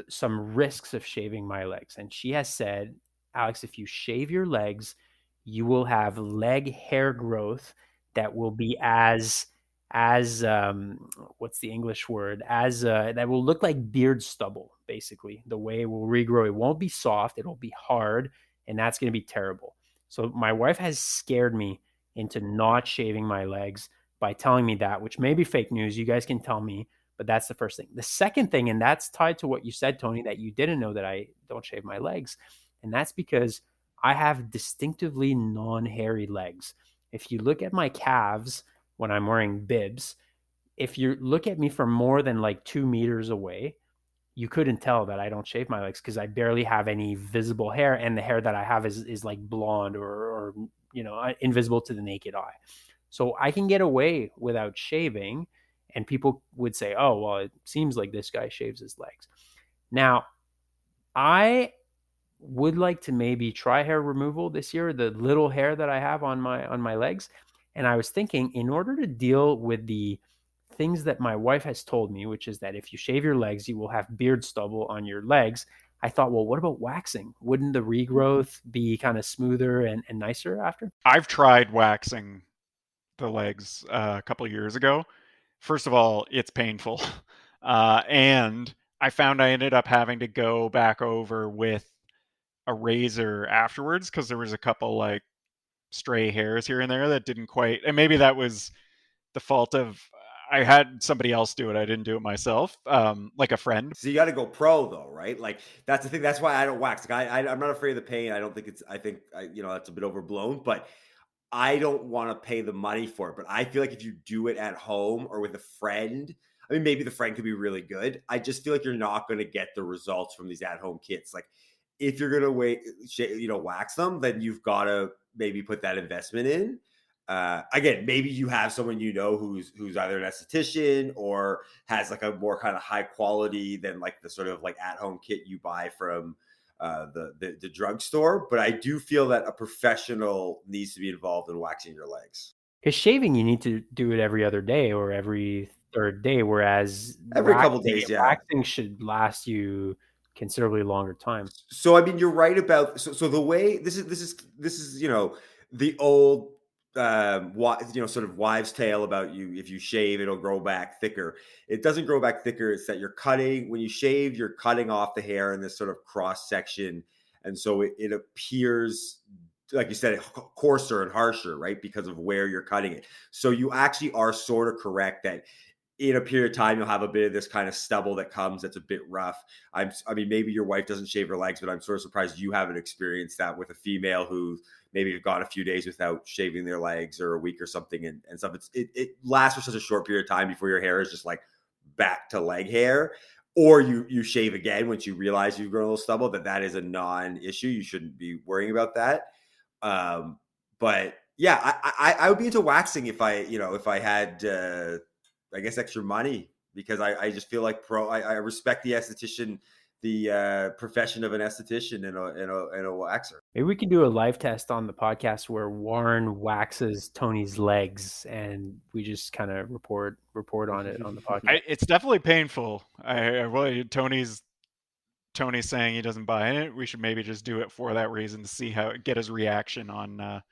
some risks of shaving my legs. And she has said, Alex, if you shave your legs, you will have leg hair growth that will be as what's the English word, as that will look like beard stubble. Basically, the way it will regrow, it won't be soft, it'll be hard, and that's going to be terrible. So my wife has scared me into not shaving my legs by telling me that, which may be fake news. You guys can tell me, but that's the first thing. The second thing, and that's tied to what you said, Tony, that you didn't know that I don't shave my legs. And that's because I have distinctively non-hairy legs. If you look at my calves when I'm wearing bibs, if you look at me from more than like 2 meters away, you couldn't tell that I don't shave my legs because I barely have any visible hair. And the hair that I have is like blonde or invisible to the naked eye. So I can get away without shaving. And people would say, oh, well, it seems like this guy shaves his legs. Now, I would like to maybe try hair removal this year, the little hair that I have on my legs. And I was thinking, in order to deal with the things that my wife has told me, which is that if you shave your legs, you will have beard stubble on your legs. I thought, well, what about waxing? Wouldn't the regrowth be kind of smoother and nicer after? I've tried waxing the legs a couple of years ago. First of all, it's painful. And I found I ended up having to go back over with a razor afterwards because there was a couple like stray hairs here and there that didn't quite, and maybe that was the fault of I had somebody else do it. I didn't do it myself, like a friend. So you got to go pro though, right? Like that's the thing. That's why I don't wax. Like, I'm not afraid of the pain. I don't think it's. I think that's a bit overblown, but I don't want to pay the money for it. But I feel like if you do it at home or with a friend, I mean, maybe the friend could be really good. I just feel like you're not going to get the results from these at-home kits. Like if you're going to wax them, then you've got to maybe put that investment in. Again, maybe you have someone who's either an esthetician or has like a more kind of high quality than like the sort of like at-home kit you buy from the drugstore. But I do feel that a professional needs to be involved in waxing your legs. Because shaving, you need to do it every other day or every third day, whereas Every couple days, yeah. waxing should last you considerably longer time. So I mean, you're right about so the way this is the old sort of wives' tale about if you shave it'll grow back thicker. It doesn't grow back thicker. It's that when you shave, you're cutting off the hair in this sort of cross section, and so it appears, like you said, coarser and harsher, right, because of where you're cutting it. So you actually are sort of correct that in a period of time, you'll have a bit of this kind of stubble that comes that's a bit rough. I mean, maybe your wife doesn't shave her legs, but I'm sort of surprised you haven't experienced that with a female who maybe have gone a few days without shaving their legs or a week or something and stuff. It lasts for such a short period of time before your hair is just like back to leg hair. Or you shave again once you realize you've grown a little stubble, that is a non-issue. You shouldn't be worrying about that. But yeah, I would be into waxing if I had I guess extra money, because I just feel like I respect the esthetician, the profession of an esthetician and a waxer. Maybe we can do a live test on the podcast where Warren waxes Tony's legs and we just kind of report on it on the podcast. It's definitely painful. Tony's saying he doesn't buy it. We should maybe just do it for that reason to see get his reaction on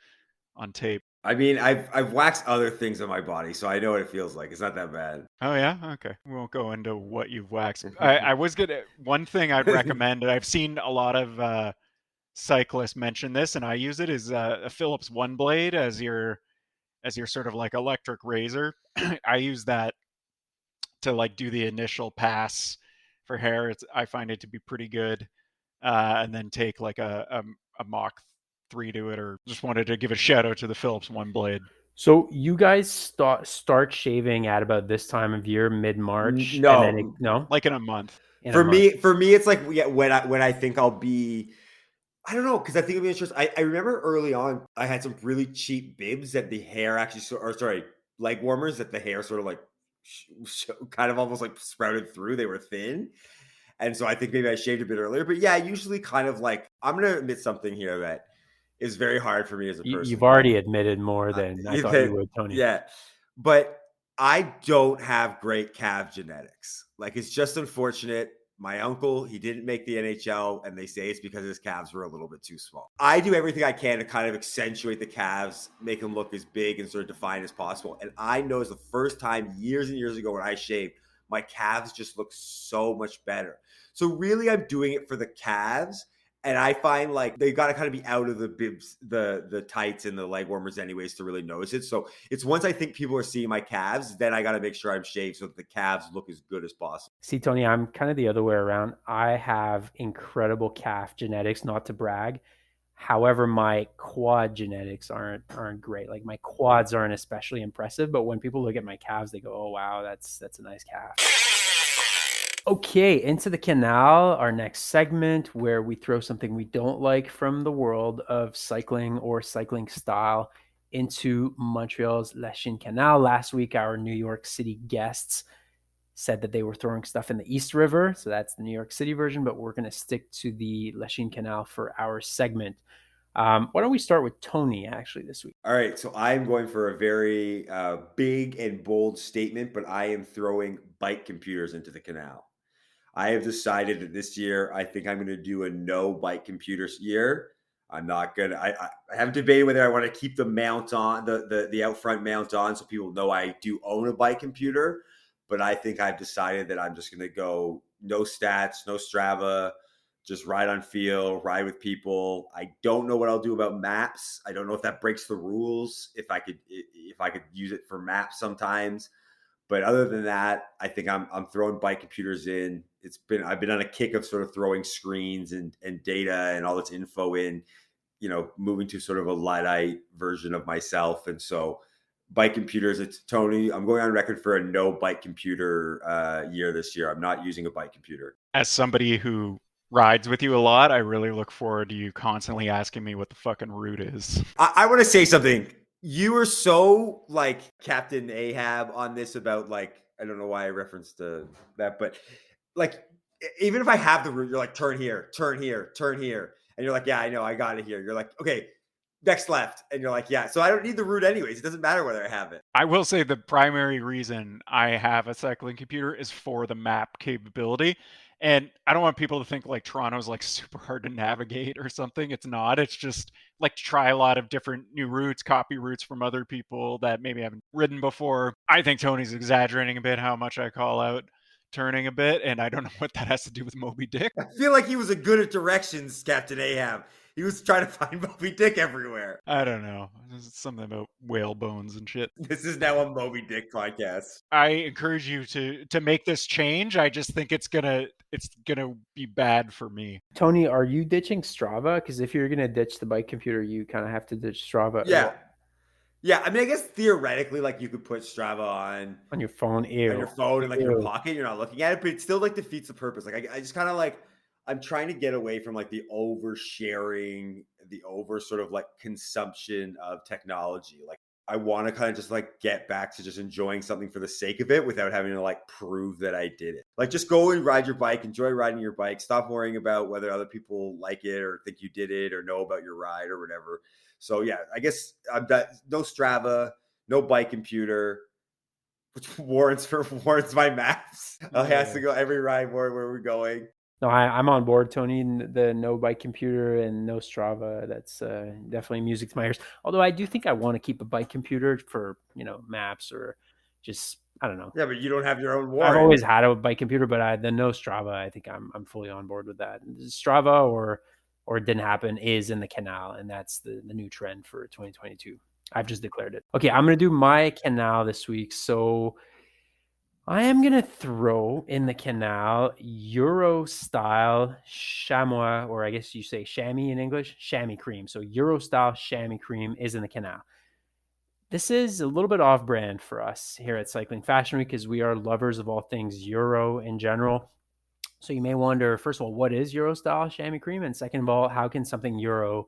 tape. I mean, I've waxed other things on my body, so I know what it feels like. It's not that bad. Oh yeah, okay. We won't go into what you've waxed. I was gonna. One thing I'd recommend, and I've seen a lot of cyclists mention this, and I use it, is a Phillips One Blade as your sort of like electric razor. I use that to like do the initial pass for hair. I find it to be pretty good. and then take like a Mach 3 to it, or just wanted to give a shout out to the Phillips One Blade. So you guys start shaving at about this time of year, mid-March, and then No, like in a month. For me, it's like when I think I'll be. I don't know, because I think it'll be interesting. I remember early on, I had some really cheap bibs that the hair actually, leg warmers that the hair sort of like kind of almost like sprouted through. They were thin. And so I think maybe I shaved a bit earlier. But yeah, usually kind of like, I'm going to admit something here that is very hard for me as a person. You've already admitted more than I thought you would, Tony. Yeah. But I don't have great calf genetics. Like, it's just unfortunate. My uncle, he didn't make the NHL, and they say it's because his calves were a little bit too small. I do everything I can to kind of accentuate the calves, make them look as big and sort of defined as possible. And I noticed the first time years and years ago when I shaved, my calves just look so much better. So really, I'm doing it for the calves. And I find like they got to kind of be out of the bibs, the tights and the leg warmers anyways to really notice it. So it's once I think people are seeing my calves, then I got to make sure I'm shaved so that the calves look as good as possible. See, Tony, I'm kind of the other way around. I have incredible calf genetics, not to brag. However, my quad genetics aren't great. Like my quads aren't especially impressive, but when people look at my calves, they go, "Oh wow, that's a nice calf." Okay, into the Canal, our next segment where we throw something we don't like from the world of cycling or cycling style into Montreal's Lachine Canal. Last week, our New York City guests said that they were throwing stuff in the East River, so that's the New York City version, but we're going to stick to the Lachine Canal for our segment. Why don't we start with Tony, actually, this week? All right, so I'm going for a very big and bold statement, but I am throwing bike computers into the canal. I have decided that this year, I think I'm going to do a no bike computers year. I'm not going to, I haven't debated whether I want to keep the mount on, the out front mount on so people know I do own a bike computer. But I think I've decided that I'm just going to go no stats, no Strava, just ride on feel, ride with people. I don't know what I'll do about maps. I don't know if that breaks the rules, if I could use it for maps sometimes. But other than that, I think I'm throwing bike computers in. I've been on a kick of sort of throwing screens and data and all this info in, moving to sort of a Luddite version of myself. And so bike computers, it's Tony, I'm going on record for a no bike computer year this year. I'm not using a bike computer. As somebody who rides with you a lot, I really look forward to you constantly asking me what the fucking route is. I want to say something. You were so like Captain Ahab on this about like, I don't know why I referenced that, but like, even if I have the route, you're like, turn here, turn here, turn here. And you're like, yeah, I know, I got it here. You're like, okay, next left. And you're like, yeah, so I don't need the route anyways. It doesn't matter whether I have it. I will say the primary reason I have a cycling computer is for the map capability. And I don't want people to think like Toronto's like super hard to navigate or something. It's not. It's just like to try a lot of different new routes, copy routes from other people that maybe haven't ridden before. I think Tony's exaggerating a bit how much I call out turning a bit, and I don't know what that has to do with Moby Dick. I feel like he was a good at directions, Captain Ahab. He was trying to find Moby Dick everywhere. I don't know. There's something about whale bones and shit. This is now a Moby Dick podcast. I encourage you to make this change. I just think it's gonna be bad for me. Tony, are you ditching Strava? Because if you're gonna ditch the bike computer, you kind of have to ditch Strava. Yeah. Yeah, I mean, I guess theoretically, like you could put Strava on your phone, and like in your pocket, you're not looking at it, but it still like defeats the purpose. Like I just kind of like, I'm trying to get away from like the oversharing, the over sort of like consumption of technology. Like I want to kind of just like get back to just enjoying something for the sake of it without having to like prove that I did it. Like just go and ride your bike, enjoy riding your bike, stop worrying about whether other people like it or think you did it or know about your ride or whatever. So yeah, I guess no Strava, no bike computer, which warrants my maps. I have to go every ride where we're going. No, I'm on board, Tony. The no bike computer and no Strava. That's definitely music to my ears. Although I do think I want to keep a bike computer for maps or just I don't know. Yeah, but you don't have your own warrant. I've always had a bike computer, but the no Strava. I think I'm fully on board with that. Strava or it didn't happen is in the Canal, and that's the new trend for 2022. I've just declared it. Okay, I'm going to do my Canal this week. So I am going to throw in the Canal Euro style chamois, or I guess you say chamois in English, chamois cream. So Euro style chamois cream is in the Canal. This is a little bit off brand for us here at Cycling Fashion Week because we are lovers of all things Euro in general. So you may wonder, first of all, what is Euro style chamois cream? And second of all, how can something Euro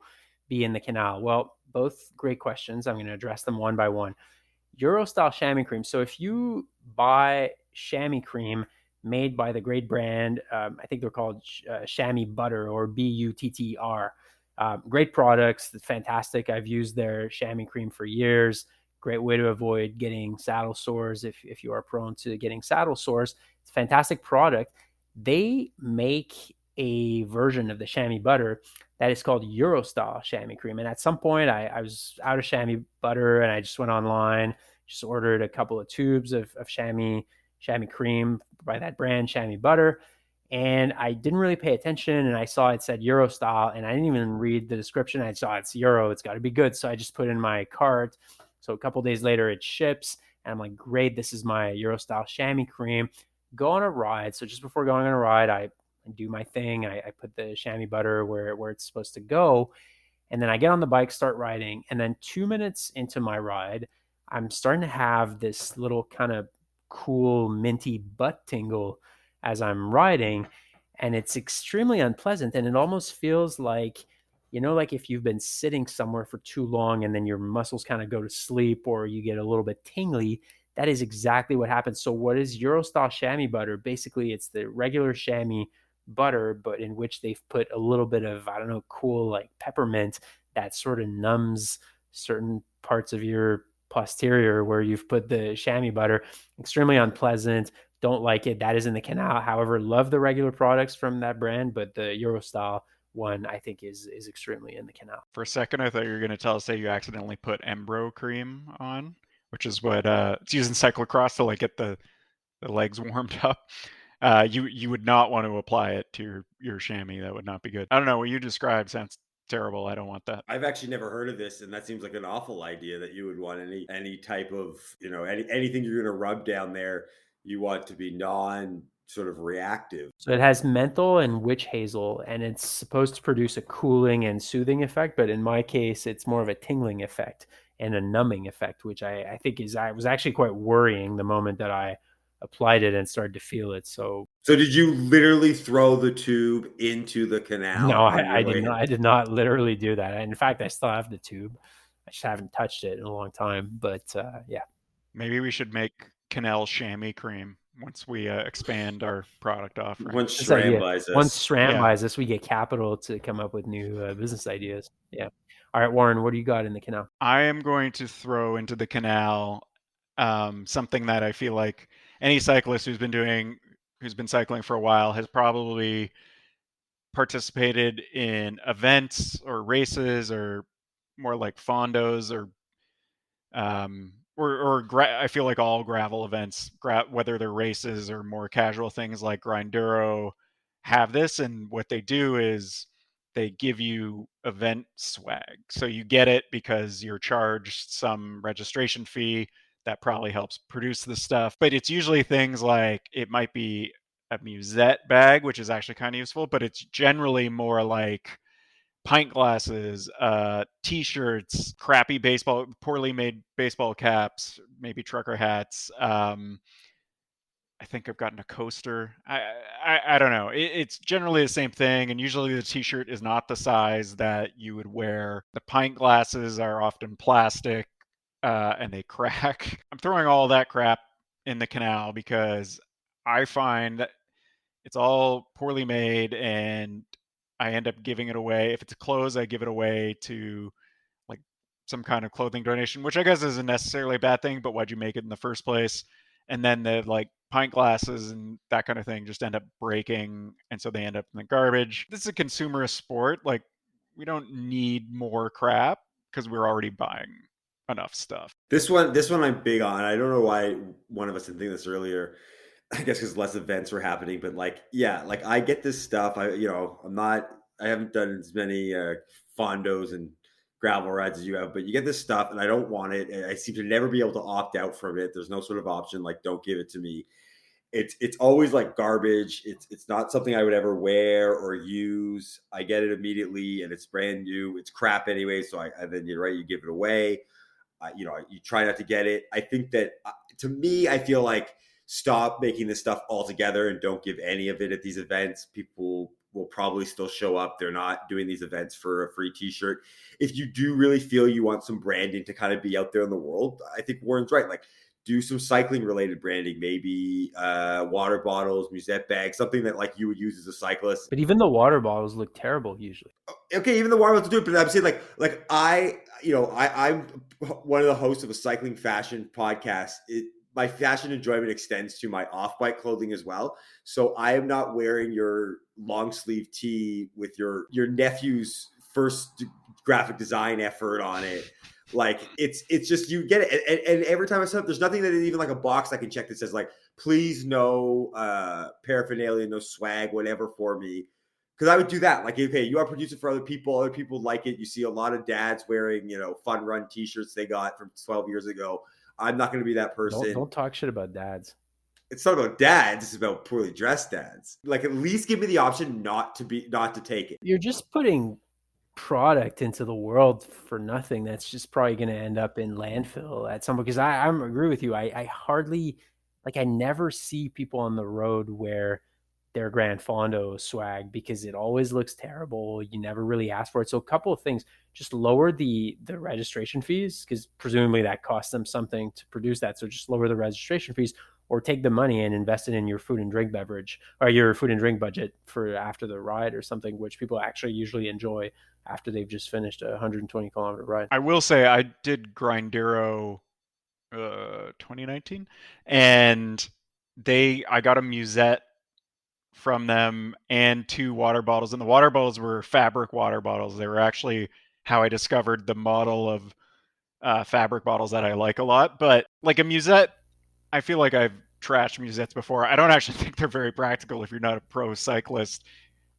be in the Canal? Well, both great questions. I'm going to address them one by one. Euro style chamois cream. So if you buy chamois cream made by the great brand, I think they're called chamois butter or Butter. Great products, fantastic. I've used their chamois cream for years. Great way to avoid getting saddle sores if you are prone to getting saddle sores. It's a fantastic product. They make a version of the chamois butter that is called Euro style chamois cream. And at some point, I was out of chamois butter and I just went online, just ordered a couple of tubes of chamois cream by that brand, chamois butter. And I didn't really pay attention, and I saw it said Euro style, and I didn't even read the description. I saw it's Euro, it's got to be good. So I just put it in my cart. So a couple days later, it ships, and I'm like, great, this is my Euro style chamois cream. Go on a ride. So just before going on a ride, I do my thing. I put the chamois butter where it's supposed to go. And then I get on the bike, start riding. And then 2 minutes into my ride, I'm starting to have this little kind of cool, minty butt tingle as I'm riding. And it's extremely unpleasant. And it almost feels like, like if you've been sitting somewhere for too long and then your muscles kind of go to sleep or you get a little bit tingly. That is exactly what happens. So, what is Eurostyle chamois butter? Basically, it's the regular chamois butter, but in which they've put a little bit of, I don't know, cool like peppermint that sort of numbs certain parts of your posterior where you've put the chamois butter. Extremely unpleasant. Don't like it. That is in the Canal. However, love the regular products from that brand, but the Eurostyle one I think is extremely in the Canal. For a second, I thought you were going to tell us that you accidentally put Embro cream on, which is what it's used in cyclocross to like get the legs warmed up. You would not want to apply it to your chamois. That would not be good. I don't know what you described sounds terrible. I don't want that. I've actually never heard of this, and that seems like an awful idea that you would want any type of anything you're going to rub down there. You want to be non sort of reactive. So it has menthol and witch hazel, and it's supposed to produce a cooling and soothing effect. But in my case, it's more of a tingling effect and a numbing effect, which I think I was actually quite worrying the moment that I applied it and started to feel it. So did you literally throw the tube into the canal no, on your I did way? not. I did not literally do that. In fact, I still have the tube. I just haven't touched it in a long time. But yeah, maybe we should make Canal chamois cream once we expand our product offering. Once this SRAM idea. buys Once us. SRAM buys us, we get capital to come up with new business ideas. Yeah. All right, Warren, what do you got in the Canal? I am going to throw into the Canal something that I feel like any cyclist who's been cycling for a while has probably participated in events or races or more like fondos I feel like all gravel events, whether they're races or more casual things like Grinduro, have this. And what they do is they give you event swag. So you get it because you're charged some registration fee that probably helps produce the stuff. But it's usually things like it might be a musette bag, which is actually kind of useful, but it's generally more like pint glasses, t-shirts, crappy poorly made baseball caps, maybe trucker hats. I think I've gotten a coaster. I don't know. It's generally the same thing, and usually the t-shirt is not the size that you would wear. The pint glasses are often plastic, and they crack. I'm throwing all that crap in the Canal because I find that it's all poorly made and I end up giving it away. If it's clothes, I give it away to like some kind of clothing donation, which I guess isn't necessarily a bad thing, but why'd you make it in the first place? And then the like pint glasses and that kind of thing just end up breaking. And so they end up in the garbage. This is a consumerist sport. Like we don't need more crap because we're already buying enough stuff. This one I'm big on. I don't know why one of us didn't think this earlier. I guess because less events were happening, but like, yeah, like I get this stuff. I haven't done as many fondos and gravel rides as you have, but you get this stuff and I don't want it. And I seem to never be able to opt out from it. There's no sort of option like don't give it to me. It's always like garbage. It's not something I would ever wear or use. I get it immediately and it's brand new. It's crap anyway, so then you're right, you give it away. You try not to get it. I think that to me, I feel like stop making this stuff altogether and don't give any of it at these events. People will probably still show up. They're not doing these events for a free t-shirt. If you do really feel you want some branding to kind of be out there in the world, I think Warren's right. Like, do some cycling related branding, maybe water bottles, musette bags, something that like you would use as a cyclist. But even the water bottles look terrible usually. Okay, even the water bottles do it, but I'm saying I'm one of the hosts of a cycling fashion podcast. My fashion enjoyment extends to my off-bike clothing as well. So I am not wearing your long sleeve tee with your nephew's first graphic design effort on it. Like it's just, you get it. And every time I set up, there's nothing that is even like a box I can check that says like, please no paraphernalia, no swag, whatever for me. Because I would do that. Like, okay, you are producing for other people like it. You see a lot of dads wearing, fun run t-shirts they got from 12 years ago. I'm not going to be that person. Don't talk shit about dads. It's not about dads. It's about poorly dressed dads. Like, at least give me the option not to take it. You're just putting product into the world for nothing. That's just probably going to end up in landfill at some point. Because I agree with you. I hardly, like, I never see people on the road wear their Grand Fondo swag because it always looks terrible. You never really ask for it. So a couple of things, just lower the registration fees, because presumably that costs them something to produce that. So just lower the registration fees, or take the money and invest it in your food and drink beverage, or your food and drink budget for after the ride or something, which people actually usually enjoy after they've just finished a 120-kilometer ride. I will say I did Grindero 2019, and I got a musette from them and 2 water bottles, and the water bottles were fabric water bottles. They were actually how I discovered the model of fabric bottles that I like a lot. But like a musette, I feel like I've trashed musettes before. I don't actually think they're very practical if you're not a pro cyclist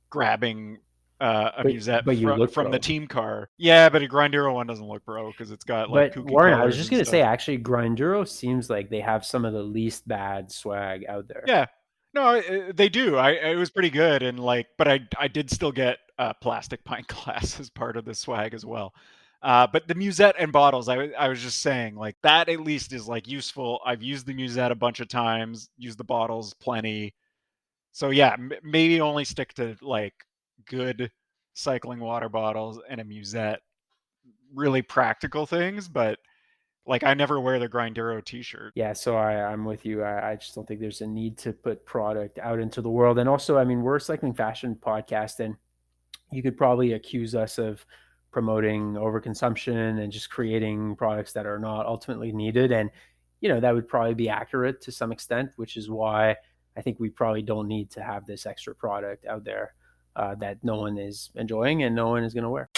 grabbing a musette from the team car. Yeah, but a Grindero one doesn't look pro because it's got like kooky Warren, I was colors just going to say, actually, Grindero seems like they have some of the least bad swag out there. Yeah. No, they do. It was pretty good, and but I did still get a plastic pint glass as part of the swag as well. But the musette and bottles, I was just saying, like, that at least is like useful. I've used the musette a bunch of times, used the bottles plenty. So yeah, maybe only stick to like good cycling water bottles and a musette, really practical things, but like I never wear the Grindero t-shirt. Yeah, so I'm with you. I just don't think there's a need to put product out into the world. And also, I mean, we're a cycling fashion podcast, and you could probably accuse us of promoting overconsumption and just creating products that are not ultimately needed. And, that would probably be accurate to some extent, which is why I think we probably don't need to have this extra product out there that no one is enjoying and no one is going to wear.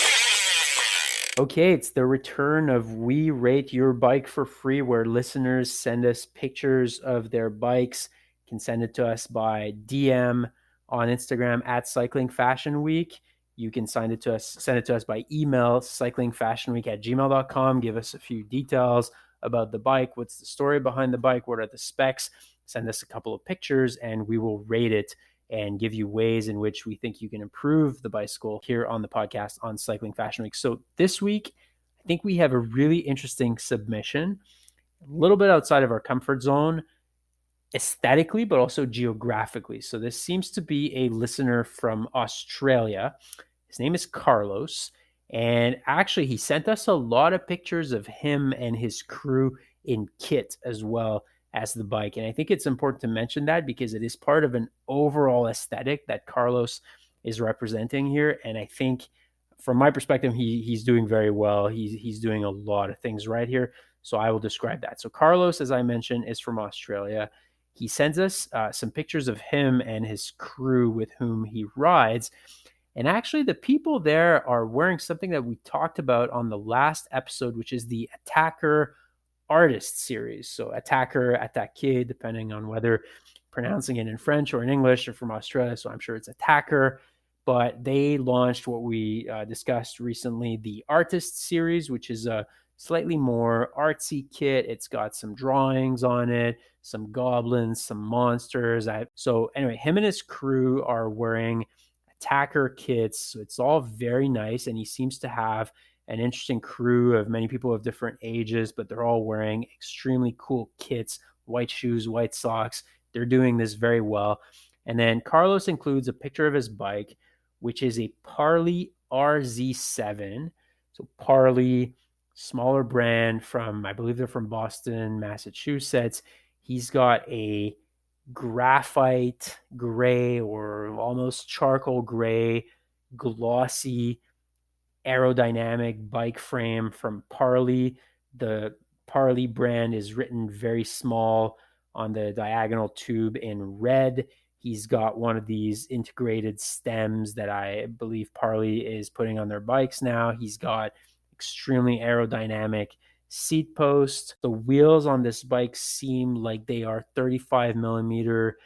Okay, it's the return of We Rate Your Bike for Free, where listeners send us pictures of their bikes. You can send it to us by DM on Instagram at cyclingfashionweek. You can send it to us by email, cyclingfashionweek@gmail.com. Give us a few details about the bike. What's the story behind the bike? What are the specs? Send us a couple of pictures and we will rate it and give you ways in which we think you can improve the bicycle here on the podcast on Cycling Fashion Week. So this week, I think we have a really interesting submission, a little bit outside of our comfort zone, aesthetically, but also geographically. So this seems to be a listener from Australia. His name is Carlos. And actually, he sent us a lot of pictures of him and his crew in kit as well as the bike. And I think it's important to mention that because it is part of an overall aesthetic that Carlos is representing here. And I think from my perspective, he's doing very well. He's doing a lot of things right here. So I will describe that. So Carlos, as I mentioned, is from Australia. He sends us some pictures of him and his crew with whom he rides. And actually, the people there are wearing something that we talked about on the last episode, which is the Attacker Artist series. So Attacker, Attaqué, depending on whether pronouncing it in French or in English, or from Australia. So I'm sure it's Attacker. but they launched what we discussed recently, the Artist series, which is a slightly more artsy kit. It's got some drawings on it, some goblins, some monsters. So anyway, him and his crew are wearing attacker kits. So it's all very nice, and he seems to have an interesting crew of many people of different ages, but they're all wearing extremely cool kits, white shoes, white socks. They're doing this very well. And then Carlos includes a picture of his bike, which is a Parlee RZ7. So Parlee, smaller brand from, I believe they're from Boston, Massachusetts. He's got a graphite gray or almost charcoal gray, glossy aerodynamic bike frame from Parlee. The Parlee brand is written very small on the diagonal tube in red. He's got one of these integrated stems that I believe Parlee is putting on their bikes now. He's got extremely aerodynamic seat post. The wheels on this bike seem like they are 35 millimeter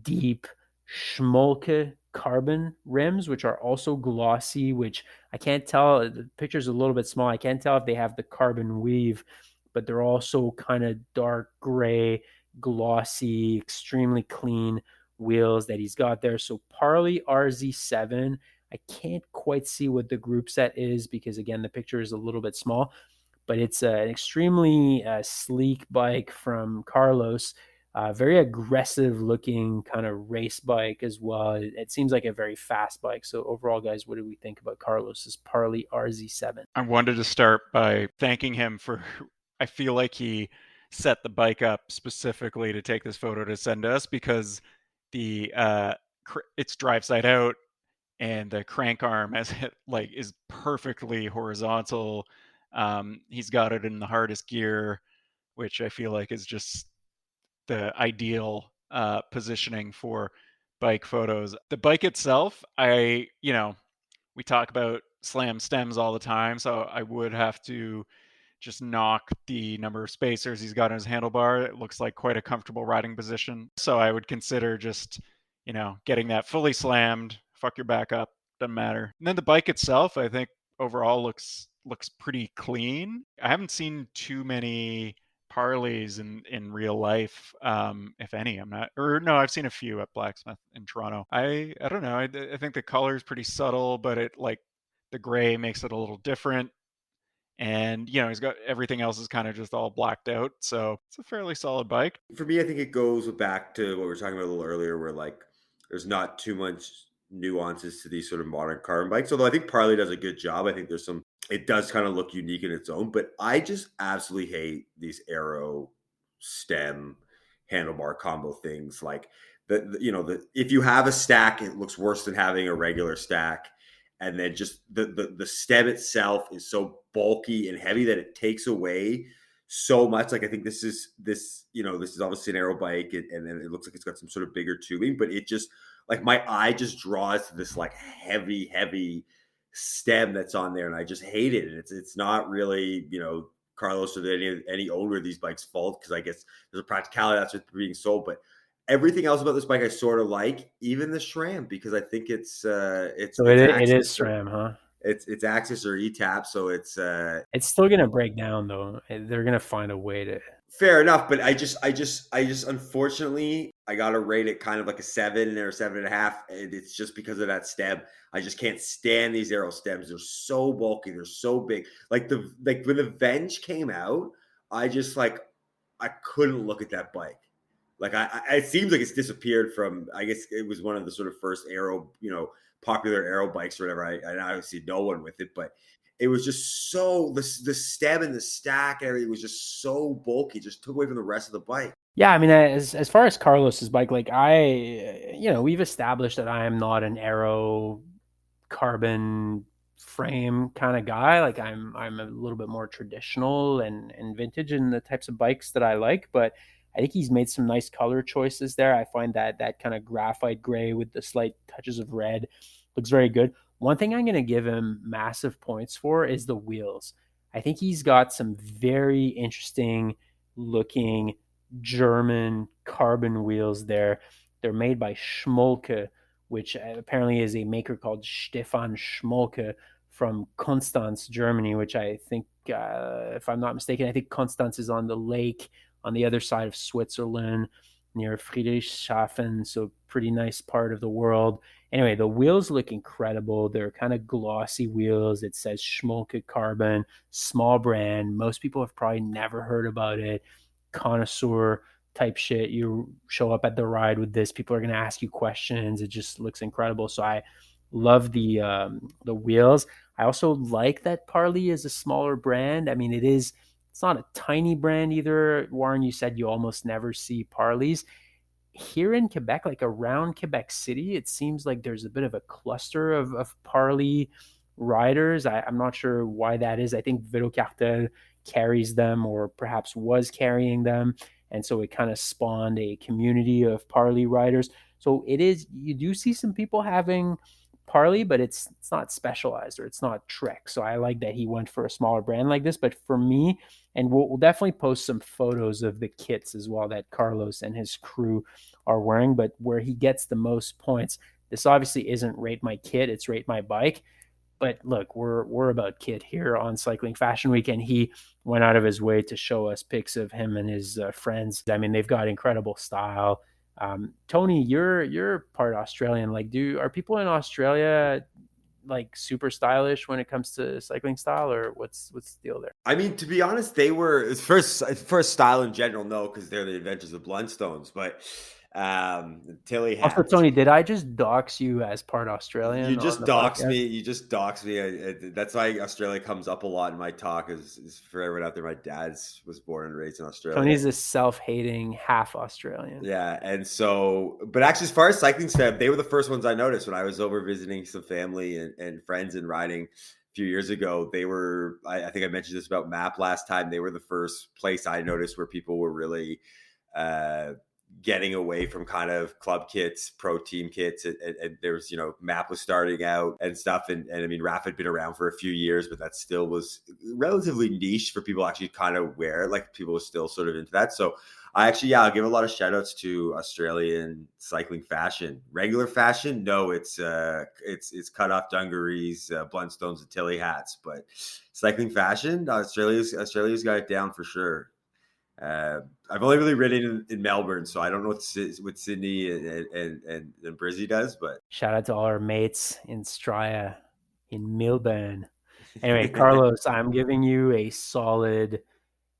deep Schmolke carbon rims, which are also glossy, which I can't tell. The picture's a little bit small. I can't tell if they have the carbon weave, but they're also kind of dark gray, glossy, extremely clean wheels that he's got there. So Parlee RZ7, I can't quite see what the group set is because, again, the picture is a little bit small, but it's an extremely sleek bike from Carlos. Very aggressive looking kind of race bike as well. It seems like a very fast bike. So overall, guys, what do we think about Carlos's Parlee RZ7? I wanted to start by thanking him for, I feel like he set the bike up specifically to take this photo to send us, because the it's drive side out and the crank arm as it like is perfectly horizontal. He's got it in the hardest gear, which I feel like is just the ideal positioning for bike photos. The bike itself, we talk about SRAM stems all the time, so I would have to just knock the number of spacers he's got on his handlebar. It looks like quite a comfortable riding position. So I would consider just, getting that fully slammed, fuck your back up, doesn't matter. And then the bike itself, I think overall looks pretty clean. I haven't seen too many Parleys in real life, if any. I'm not, or no, I've seen a few at Blacksmith in Toronto. I don't know. I think the color is pretty subtle, but it like the gray makes it a little different. And he's got everything else is kind of just all blacked out, so it's a fairly solid bike. For me, I think it goes back to what we were talking about a little earlier, where like there's not too much nuances to these sort of modern carbon bikes. Although I think Parlee does a good job. I think there's some. It does kind of look unique in its own, but I just absolutely hate these aero stem handlebar combo things. Like if you have a stack, it looks worse than having a regular stack. And then just the stem itself is so bulky and heavy that it takes away so much. Like I think this is obviously an aero bike, and then it looks like it's got some sort of bigger tubing, but it just like my eye just draws to this like heavy stem that's on there, and I just hate it. And it's not really Carlos or any owner of these bikes' fault, because I guess there's a practicality that's what's being sold, but everything else about this bike I sort of like, even the SRAM, because I think it is SRAM, huh? It's Axis or ETAP, so it's still gonna break down though. They're gonna find a way to. Fair enough, but I just unfortunately I gotta rate it kind of like a 7 or 7.5, and it's just because of that stem. I just can't stand these aero stems. They're so bulky, they're so big. Like when the Venge came out, I couldn't look at that bike. Like it seems like it's disappeared from. I guess it was one of the sort of first aero, popular aero bikes or whatever. I obviously no one with it, but it was just so the stem and the stack and everything was just so bulky. Just took away from the rest of the bike. Yeah, I mean, as far as Carlos's bike, like we've established that I am not an aero carbon frame kind of guy. Like I'm a little bit more traditional and vintage in the types of bikes that I like, but I think he's made some nice color choices there. I find that kind of graphite gray with the slight touches of red looks very good. One thing I'm going to give him massive points for is the wheels. I think he's got some very interesting looking German carbon wheels there. They're made by Schmolke, which apparently is a maker called Stefan Schmolke from Konstanz, Germany, which I think, if I'm not mistaken, I think Konstanz is on the lake on the other side of Switzerland near Friedrichshafen, so pretty nice part of the world. Anyway, the wheels look incredible. They're kind of glossy wheels. It says Schmolke Carbon, small brand. Most people have probably never heard about it. Connoisseur type shit. You show up at the ride with this, people are going to ask you questions. It just looks incredible. So I love the wheels. I also like that Parlee is a smaller brand. I mean, it's not a tiny brand either. Warren, you said you almost never see Parlees. Here in Quebec, like around Quebec City, it seems like there's a bit of a cluster of Parlee riders. I'm not sure why that is. I think Velocio carries them, or perhaps was carrying them. And so it kind of spawned a community of Parlee riders. So you do see some people having Parlee, but it's not specialized, or it's not Trek. So I like that he went for a smaller brand like this. But for me, and we'll definitely post some photos of the kits as well that Carlos and his crew are wearing, but where he gets the most points, this obviously isn't rate my kit, it's rate my bike. But look, we're about kit here on Cycling Fashion Week, and he went out of his way to show us pics of him and his friends. I mean, they've got incredible style. Tony, you're part Australian. Like, are people in Australia like super stylish when it comes to cycling style, or what's the deal there? I mean, to be honest, they were first style in general, no, because they're the inventors of Blundstones, but Tilly hats. Also, Tony, did I just dox you as part Australian? You just dox me. You just dox me. That's why Australia comes up a lot in my talk. Is for everyone out there, my dad was born and raised in Australia. Tony's a self-hating half Australian. Yeah, and so, but actually, as far as cycling stuff, they were the first ones I noticed when I was over visiting some family and friends and riding a few years ago. They were, I think I mentioned this about MAP last time. They were the first place I noticed where people were really getting away from kind of club kits, pro team kits, and there was, MAP was starting out and stuff, and I mean, RAF had been around for a few years, but that still was relatively niche for people actually kind of wear. Like, people were still sort of into that. So I'll give a lot of shout outs to Australian cycling fashion. Regular fashion, no, it's cut off dungarees, Blundstones, and Tilly hats, but cycling fashion, Australia's got it down for sure. I've only really ridden in Melbourne, so I don't know what Sydney and Brizzy does, but shout out to all our mates in Straya in Melbourne. Anyway, Carlos, I'm giving you a solid,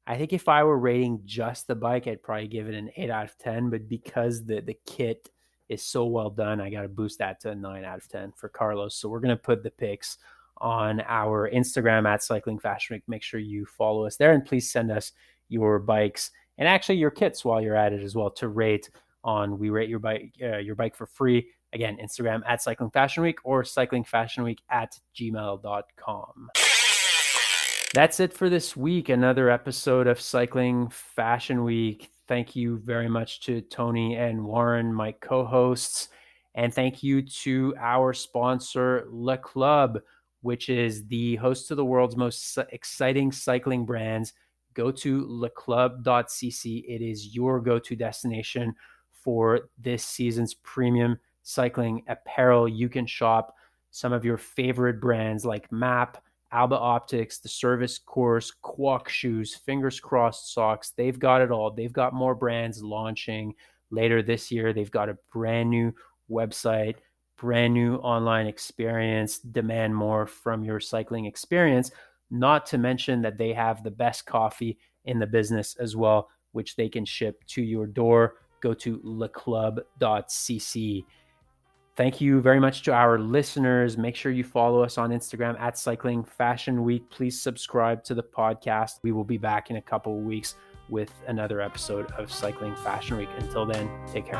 I think if I were rating just the bike, I'd probably give it an 8 out of 10, but because the kit is so well done, I got to boost that to a 9 out of 10 for Carlos. So we're going to put the pics on our Instagram at Cycling Fashion Week. Make sure you follow us there, and please send us your bikes and actually your kits while you're at it as well to rate on We Rate Your Bike for free. Again, Instagram at Cycling Fashion Week or cyclingfashionweek@gmail.com. That's it for this week. Another episode of Cycling Fashion Week. Thank you very much to Tony and Warren, my co-hosts. And thank you to our sponsor, Le Club, which is the host of the world's most exciting cycling brands. Go to leclub.cc. It is your go-to destination for this season's premium cycling apparel. You can shop some of your favorite brands like MAP, Alba Optics, the Service Course, Quack Shoes, Fingers Crossed Socks. They've got it all. They've got more brands launching later this year. They've got a brand new website, brand new online experience. Demand more from your cycling experience. Not to mention that they have the best coffee in the business as well, which they can ship to your door. Go to leclub.cc. Thank you very much to our listeners. Make sure you follow us on Instagram at Cycling Fashion Week. Please subscribe to the podcast. We will be back in a couple of weeks with another episode of Cycling Fashion Week. Until then, take care.